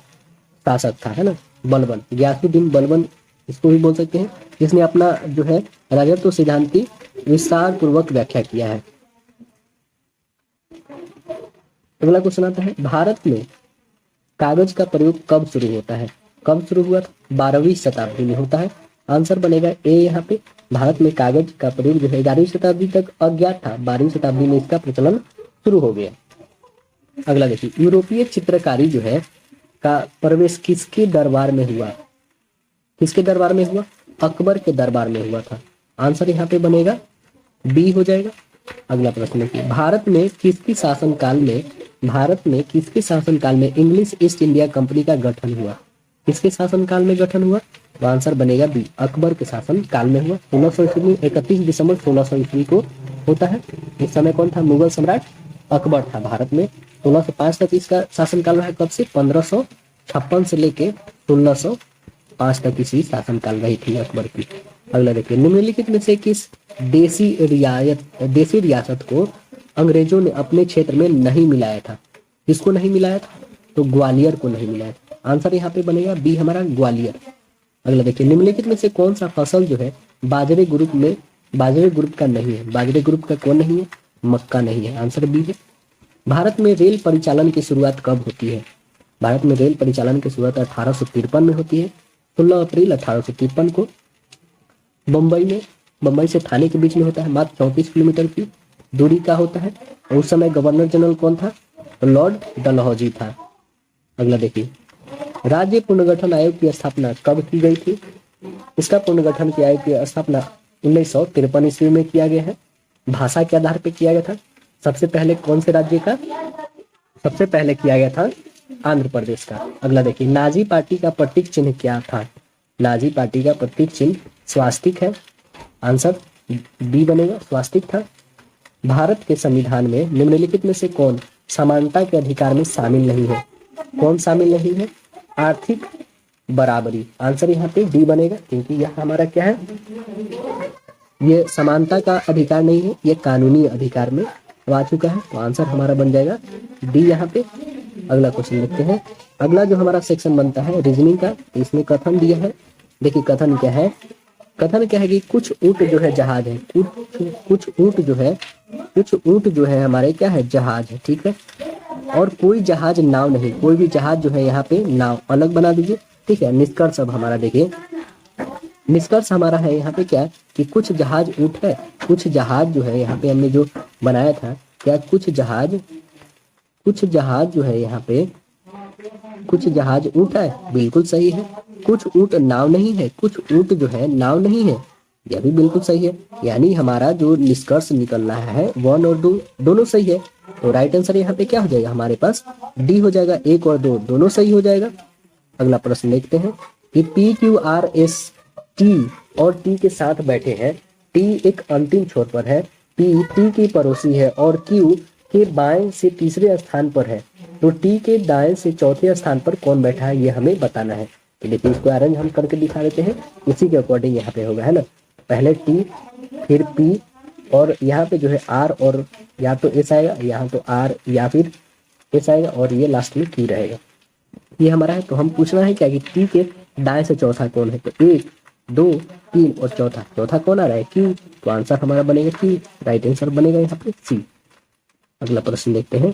S1: शासक था, है ना, बलबन, गयासुद्दीन बलबन इसको भी बोल सकते हैं, जिसने अपना जो है राजत्व सिद्धांत की विस्तार पूर्वक व्याख्या किया है। अगला क्वेश्चन आता है, भारत में कागज का प्रयोग कब शुरू होता है? कब शुरू हुआ था? 12वीं शताब्दी में होता है। आंसर बनेगा ए यहाँ पे। भारत में कागज का प्रयोग जो है 11वीं शताब्दी तक अज्ञात था, 12वीं शताब्दी में इसका प्रचलन शुरू हो गया। अगला देखिए, यूरोपीय चित्रकारी जो है का प्रवेश किसके दरबार में हुआ? किसके दरबार में हुआ? अकबर के दरबार में हुआ था। आंसर यहाँ पे बनेगा बी हो जाएगा। अगला प्रश्न है, भारत में किसके शासनकाल में इंग्लिश ईस्ट इंडिया कंपनी का गठन हुआ? किसके शासनकाल में गठन हुआ? तो आंसर बनेगा बी, अकबर के शासन काल में हुआ। 1600 ईस्वी में 31 दिसंबर 1600 ईस्वी को होता है। इस समय कौन था? मुगल सम्राट अकबर था भारत में। 1605 तक इसका शासनकाल रहा। कब से? 1556 से लेके 1605 तक इसी शासनकाल रही थी अकबर की। अगला देखिए, निम्नलिखित में से किस देसी रियासत को अंग्रेजों ने अपने क्षेत्र में नहीं मिलाया था? किसको नहीं मिलाया था? तो ग्वालियर को नहीं मिलाया था। आंसर यहाँ पे बनेगा बी हमारा, ग्वालियर। अगला देखिए, निम्नलिखित में से कौन सा फसल जो है बाजरे ग्रुप का नहीं है? बाजरे ग्रुप का कौन नहीं है? मक्का नहीं है। आंसर बी है। भारत में रेल परिचालन की शुरुआत कब होती है? भारत में रेल परिचालन की शुरुआत 1853 में होती है। 16 अप्रैल 1853 को बम्बई से थाने के बीच में होता है। मात्र 34 किलोमीटर की दूरी का होता है। उस समय गवर्नर जनरल कौन था? लॉर्ड डलहौजी था। अगला देखिए, राज्य पुनर्गठन आयोग की स्थापना कब की गई थी? इसका पुनर्गठन की आयोग की स्थापना 1953 ईस्वी में किया गया है। भाषा के आधार पर किया गया था। सबसे पहले कौन से राज्य का? सबसे पहले किया गया था आंध्र प्रदेश का। अगला देखिए, नाजी पार्टी का प्रतीक चिन्ह क्या था? नाजी पार्टी का प्रतीक चिन्ह स्वास्तिक है। आंसर बी बनेगा, स्वास्तिक था। भारत के संविधान में निम्नलिखित में से कौन समानता के अधिकार में शामिल नहीं है? कौन शामिल नहीं है? आर्थिक बराबरी। आंसर यहाँ पे डी बनेगा, क्योंकि यह हमारा क्या है, ये समानता का अधिकार नहीं है, ये कानूनी अधिकार में आ चुका है। तो आंसर हमारा बन जाएगा डी यहाँ पे। अगला क्वेश्चन देखते हैं। अगला जो हमारा सेक्शन बनता है रीजनिंग का, इसमें कथन दिया है। देखिए कथन क्या है? कथन क्या है कि कुछ ऊंट जो है जहाज है, कुछ ऊंट जो है हमारे क्या है, जहाज है, ठीक है। और कोई जहाज नाव नहीं, कोई भी जहाज जो है यहाँ पे नाव अलग बना दीजिए, ठीक है। निष्कर्ष अब हमारा देखिए, निष्कर्ष हमारा है यहाँ पे क्या कि कुछ जहाज ऊंट है, कुछ जहाज जो है यहाँ पे हमने जो बनाया था क्या, कुछ जहाज जो है यहाँ पे कुछ जहाज ऊंट है, बिल्कुल सही है। कुछ ऊंट नाव नहीं है, कुछ ऊंट जो है नाव नहीं है, यह भी बिल्कुल सही है। यानी हमारा जो निष्कर्ष निकल रहा है 1 और 2 दोनों सही है। तो राइट आंसर यहाँ पे क्या हो जाएगा हमारे पास? डी हो जाएगा। 1 और 2 दोनों सही हो जाएगा। अगला प्रश्न देखते हैं कि P Q R S T और टी के साथ बैठे हैं। टी एक अंतिम छोर पर है, पी टी की पड़ोसी है और क्यू के बाएं से तीसरे स्थान पर है। तो टी के दाएं से चौथे स्थान पर कौन बैठा है ये हमें बताना है। तो देखिए इसको अरेंज हम करके दिखा देते हैं, उसी के अकॉर्डिंग यहाँ पे होगा, है ना। पहले टी फिर पी और यहाँ पे जो है आर और या तो एस आएगा, यहाँ तो आर या फिर एस आएगा और ये लास्ट में क्यू रहेगा। ये हमारा है। तो हम पूछना है क्या कि टी के दाएं से चौथा कौन है। तो 1 2 3 और चौथा कौन आ रहा है? क्यू। तो आंसर हमारा बनेगा क्यू। राइट आंसर बनेगा यहाँ पे सी। अगला प्रश्न देखते हैं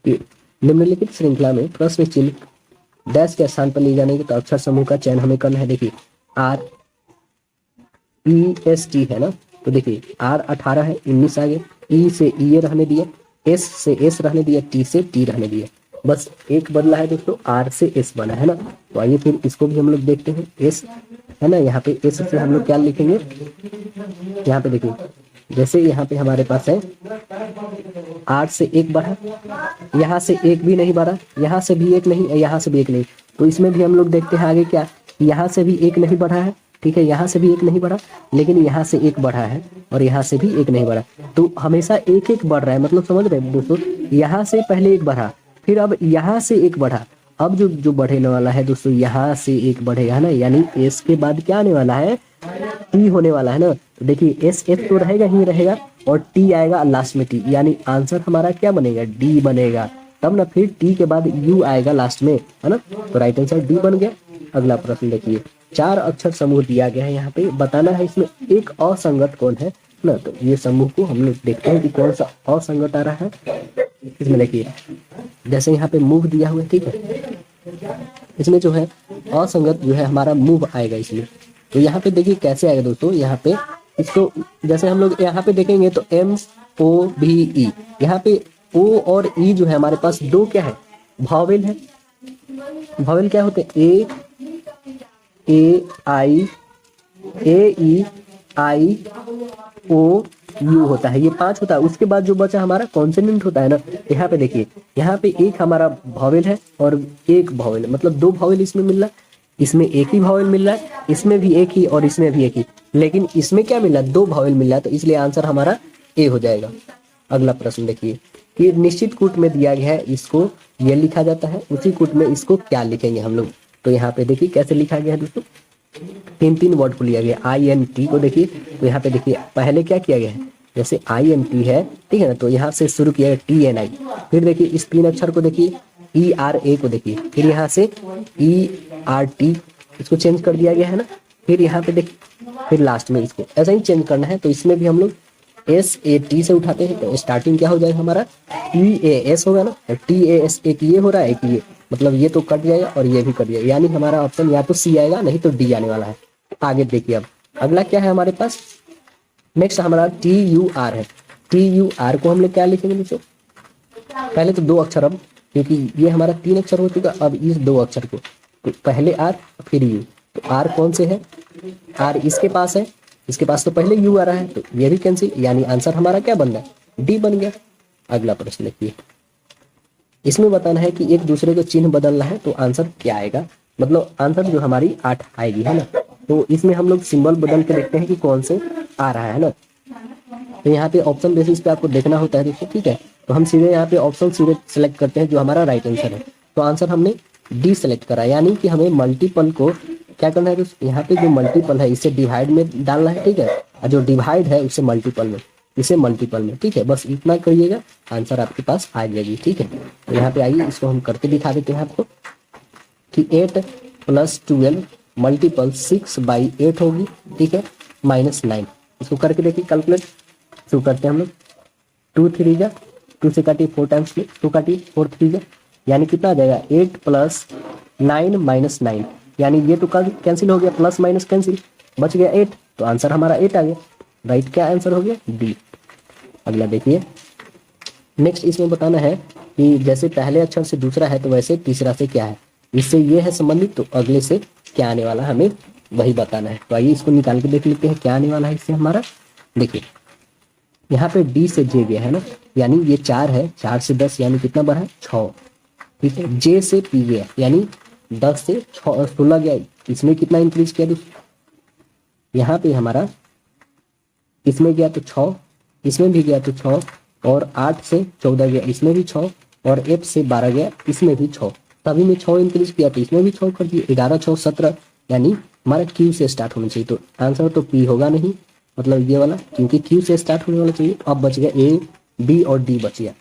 S1: कि निम्नलिखित श्रृंखला में प्रश्न चिन्ह डैश के स्थान पर ले जाने के तो अक्षर समूह का चयन हमें करना है। देखिए आर ई एस टी है ना, तो देखिए आर 18 है, 19 आ गए, ई से ई रहने दिया, एस से एस रहने दिया, टी से टी रहने दिया, बस एक बदला है दोस्तों, आर से एस बना है ना। तो आइए फिर इसको भी हम लोग देखते हैं। एस है ना, यहाँ पे एस से हम लोग क्या लिखेंगे, यहाँ पे देखिए जैसे यहाँ पे हमारे पास है 8 से 1 बढ़ा, यहाँ से 1 भी नहीं बढ़ा, यहाँ से भी 1 नहीं, यहाँ से भी 1 नहीं। तो इसमें भी हम लोग देखते हैं आगे क्या, यहाँ से भी 1 नहीं बढ़ा है, ठीक है, यहाँ से भी 1 नहीं बढ़ा, लेकिन यहाँ से 1 बढ़ा है और यहाँ से भी 1 नहीं बढ़ा। तो हमेशा 1 बढ़ रहा है, मतलब समझ रहे हैं दोस्तों, यहाँ से पहले 1 बढ़ा, फिर अब यहाँ से 1 बढ़ा, अब जो बढ़ने वाला है दोस्तों यहाँ से 1 बढ़ेगा, है ना। यानी एस के बाद क्या आने वाला है, टी होने वाला है ना। तो देखिए एस एस तो रहेगा ही रहेगा और टी आएगा लास्ट में टी, यानी आंसर हमारा क्या बनेगा, डी बनेगा। तब ना फिर टी के बाद यू आएगा लास्ट में, है ना। तो राइट आंसर डी बन गया। अगला प्रश्न देखिए, 4 अक्षर समूह दिया गया है, यहाँ पे बताना है इसमें एक असंगत कौन है ना। तो ये समूह को हम लोग देखते हैं कि कौन सा असंगत आ रहा है। इसमें देखिए जैसे यहाँ पे मूव दिया हुआ है, ठीक है, इसमें जो है असंगत जो है हमारा मूव आएगा इसमें। तो यहाँ पे देखिए कैसे आएगा दोस्तों, यहाँ पे इसको जैसे हम लोग यहाँ पे देखेंगे तो MOVE, यहाँ पे O और E जो है हमारे पास दो क्या है, वॉवेल है। वॉवेल क्या होते हैं, A I O U होता है, ये 5 होता है। उसके बाद जो बचा हमारा कॉन्सोनेंट होता है ना। यहाँ पे देखिए, यहाँ पे एक हमारा वॉवेल है और एक वॉवेल, मतलब 2 वॉवेल इसमें मिल रहा है, इसमें एक ही वॉवेल मिल रहा है, इसमें भी एक ही और इसमें भी एक ही, लेकिन इसमें क्या मिल रहा है, 2 वॉवेल मिल रहा है, तो इसलिए आंसर हमारा ए हो जाएगा। अगला प्रश्न देखिए कि निश्चित कूट में दिया गया है, इसको ये लिखा जाता है, उसी कूट में इसको क्या लिखेंगे हम लोग। तो यहाँ पे देखिए कैसे लिखा गया है दोस्तों, 3 वर्ड को लिया गया। INT को देखिए, तो यहाँ पे देखिए पहले क्या किया गया है, जैसे INT है, ठीक है ना, तो यहाँ से शुरू किया गया TNI। फिर देखिए इस 3 अक्षर को देखिए, ERA को देखिए, फिर यहाँ से ERT, इसको चेंज कर दिया गया है ना। फिर यहाँ पे देखिए, फिर लास्ट में इसको ऐसा ही चेंज करना है। तो इसमें भी हम लोग SAT से उठाते हैं, तो स्टार्टिंग क्या हो जाएगा हमारा, TAS होगा ना। TAS एक ये हो रहा है, एक ये, मतलब ये तो कट जाएगा और ये भी कट जाएगा, यानी हमारा ऑप्शन या तो C आएगा, नहीं तो D आने वाला है। आगे देखिए अब अगला क्या है हमारे पास, नेक्स्ट हमारा TUR है। TUR को हम लोग क्या लिखेंगे दोस्तों, पहले तो 2 अक्षर, अब क्योंकि ये हमारा 3 अक्षर हो चुका, अब इस 2 अक्षर को, तो पहले R फिर U। तो R कौन से है, R इसके पास है, इसके पास तो पहले U आ रहा है, तो ये भी कैंसिल, यानी आंसर हमारा क्या बन रहा है, D बन गया। अगला प्रश्न देखिए, इसमें बताना है कि एक दूसरे को चिन्ह बदलना है, तो आंसर क्या आएगा, मतलब आंसर जो हमारी 8 आएगी, है ना। तो इसमें हम लोग सिंबल बदल के देखते हैं कि कौन से आ रहा है ना। तो यहाँ पे ऑप्शन बेसिस पे आपको देखना होता है, देखिए ठीक है। तो हम सीधे यहाँ पे ऑप्शन सीधे सेलेक्ट करते हैं जो हमारा राइट आंसर है। तो आंसर हमने डी सेलेक्ट करा, यानी कि हमें मल्टीपल को क्या करना है, तो यहाँ पे जो मल्टीपल है इसे डिवाइड में डालना है, ठीक है, और जो डिवाइड है उसे मल्टीपल में, इसे मल्टीपल में, ठीक है। बस इतना करिएगा, आंसर आपके पास आ जाएगी, ठीक है। तो यहाँ पे आइए, इसको हम करके दिखा देते हैं आपको कि 8 + 12 मल्टीपल 6/8 होगी, ठीक है, -9। इसको करके देखिए, कैलकुलेट शुरू करते हैं हम लोग। 2 3 जा, 2 से काटिए 4 टाइम्स में, 2 काटिए 4 3 जा, यानी कितना आ जाएगा, 8 + 9 - 9, यानी ये तो कैंसिल हो गया, प्लस माइनस कैंसिल, बच गया 8, तो आंसर हमारा 8 आ गया। राइट क्या आंसर हो गया, डी। अगला देखिए, नेक्स्ट इसमें बताना है कि जैसे पहले अक्षर से दूसरा है, तो वैसे तीसरा से क्या है, इससे ये है संबंधित, तो अगले से क्या आने वाला है हमें वही बताना है। तो आइए इसको निकाल के देख लेते हैं क्या आने वाला है इससे हमारा। देखिए यहाँ पे डी से जे गया है ना, यानी ये 4 है, 4 से 10 यानी कितना बढ़ा है, 6, ठीक है। जे से पी गया, यानी 10 से 16 गया, इसमें कितना इंक्रीज किया दोस्तों, यहाँ पे हमारा इसमें गया तो 6, इसमें भी गया तो 6, और 8 से 14 गया, इसमें भी 6, और एफ से 12 गया, इसमें भी 6, सभी में 6 इंक्रीज किया, तो इसमें भी 6 कर दिए, 11 6 17, यानी हमारा क्यू से स्टार्ट होना चाहिए। तो आंसर तो पी होगा नहीं, मतलब ये वाला, क्योंकि क्यू से स्टार्ट होने वाला चाहिए। अब बच गया ए, बी और डी बच गया।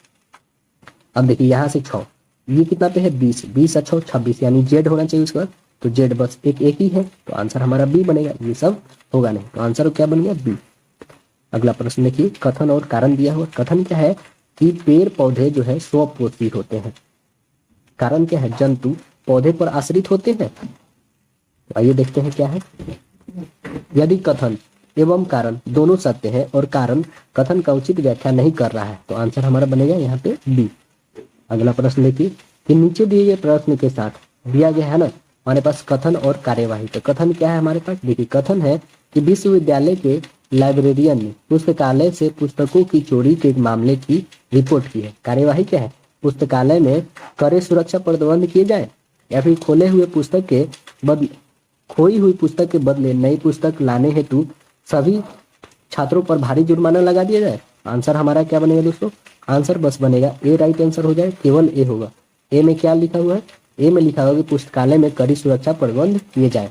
S1: अब देखिए यहाँ से 6, ये कितना पे है, 20, 20 और 6 26, यानी जेड होना चाहिए उसके बाद, तो जेड बस एक ही है, तो आंसर हमारा बी बनेगा, ये सब होगा नहीं, तो आंसर क्या बन गया, बी। अगला प्रश्न देखिए, कथन और कारण दिया हुआ। कथन क्या है कि पेड़ पौधे जो है स्वपोषी होते हैं। कारण क्या है, जंतु पौधे पर आश्रित होते हैं। तो आइए देखते हैं क्या है। यदि कथन एवं कारण दोनों सत्य है और कारण कथन का उचित व्याख्या नहीं कर रहा है, तो आंसर हमारा बनेगा यहाँ पे बी। अगला प्रश्न देखिए कि नीचे दिए गए प्रश्न के साथ दिया गया है ना हमारे पास कथन और कार्यवाही। तो कथन क्या है हमारे पास, देखिए कथन है कि विश्वविद्यालय के लाइब्रेरियन ने पुस्तकालय से पुस्तकों की चोरी के मामले की रिपोर्ट की है। कार्यवाही क्या है, पुस्तकालय में कड़े सुरक्षा प्रबंध किए जाए, या फिर खोई हुई पुस्तक के बदले नई पुस्तक लाने हेतु सभी छात्रों पर भारी जुर्माना लगा दिया जाए। आंसर हमारा क्या बनेगा दोस्तों, आंसर बस बनेगा ए, राइट आंसर हो जाए, केवल ए होगा। ए में क्या लिखा हुआ है, ए में लिखा हुआ कि पुस्तकालय में कड़ी सुरक्षा प्रबंध किए जाए।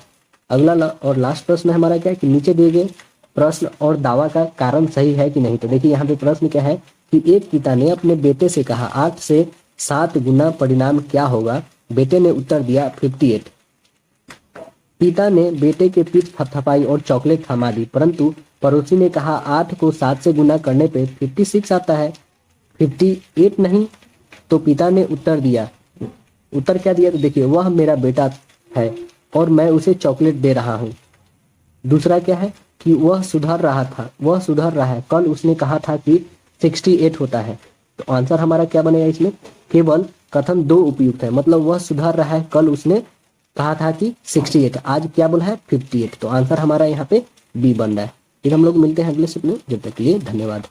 S1: अगला और लास्ट प्रश्न हमारा क्या है कि नीचे दिए गए प्रश्न और दावा का कारण सही है कि नहीं। तो देखिए यहाँ पे प्रश्न क्या है कि एक पिता ने अपने बेटे से कहा 8 से 7 गुना परिणाम क्या होगा? बेटे ने उत्तर दिया 58। पिता ने बेटे के पीठ थपथपाई और चॉकलेट थमा दी, परंतु पड़ोसी ने कहा 8 को 7 से गुना करने पे 56 आता है, 58 नहीं। तो पिता ने उत्तर दिया, उत्तर क्या दिया? तो देखिए, वह मेरा बेटा है और मैं उसे चॉकलेट दे रहा हूँ। दूसरा क्या है कि वह सुधर रहा है, कल उसने कहा था कि 68 होता है। तो आंसर हमारा क्या बनेगा इसमें? केवल कथन 2 उपयुक्त है, मतलब वह सुधर रहा है, कल उसने कहा था कि 68, आज क्या बोला है? 58। तो आंसर हमारा यहाँ पे बी बन रहा है। फिर हम लोग मिलते हैं अगले सेट में, जब तक के लिए धन्यवाद।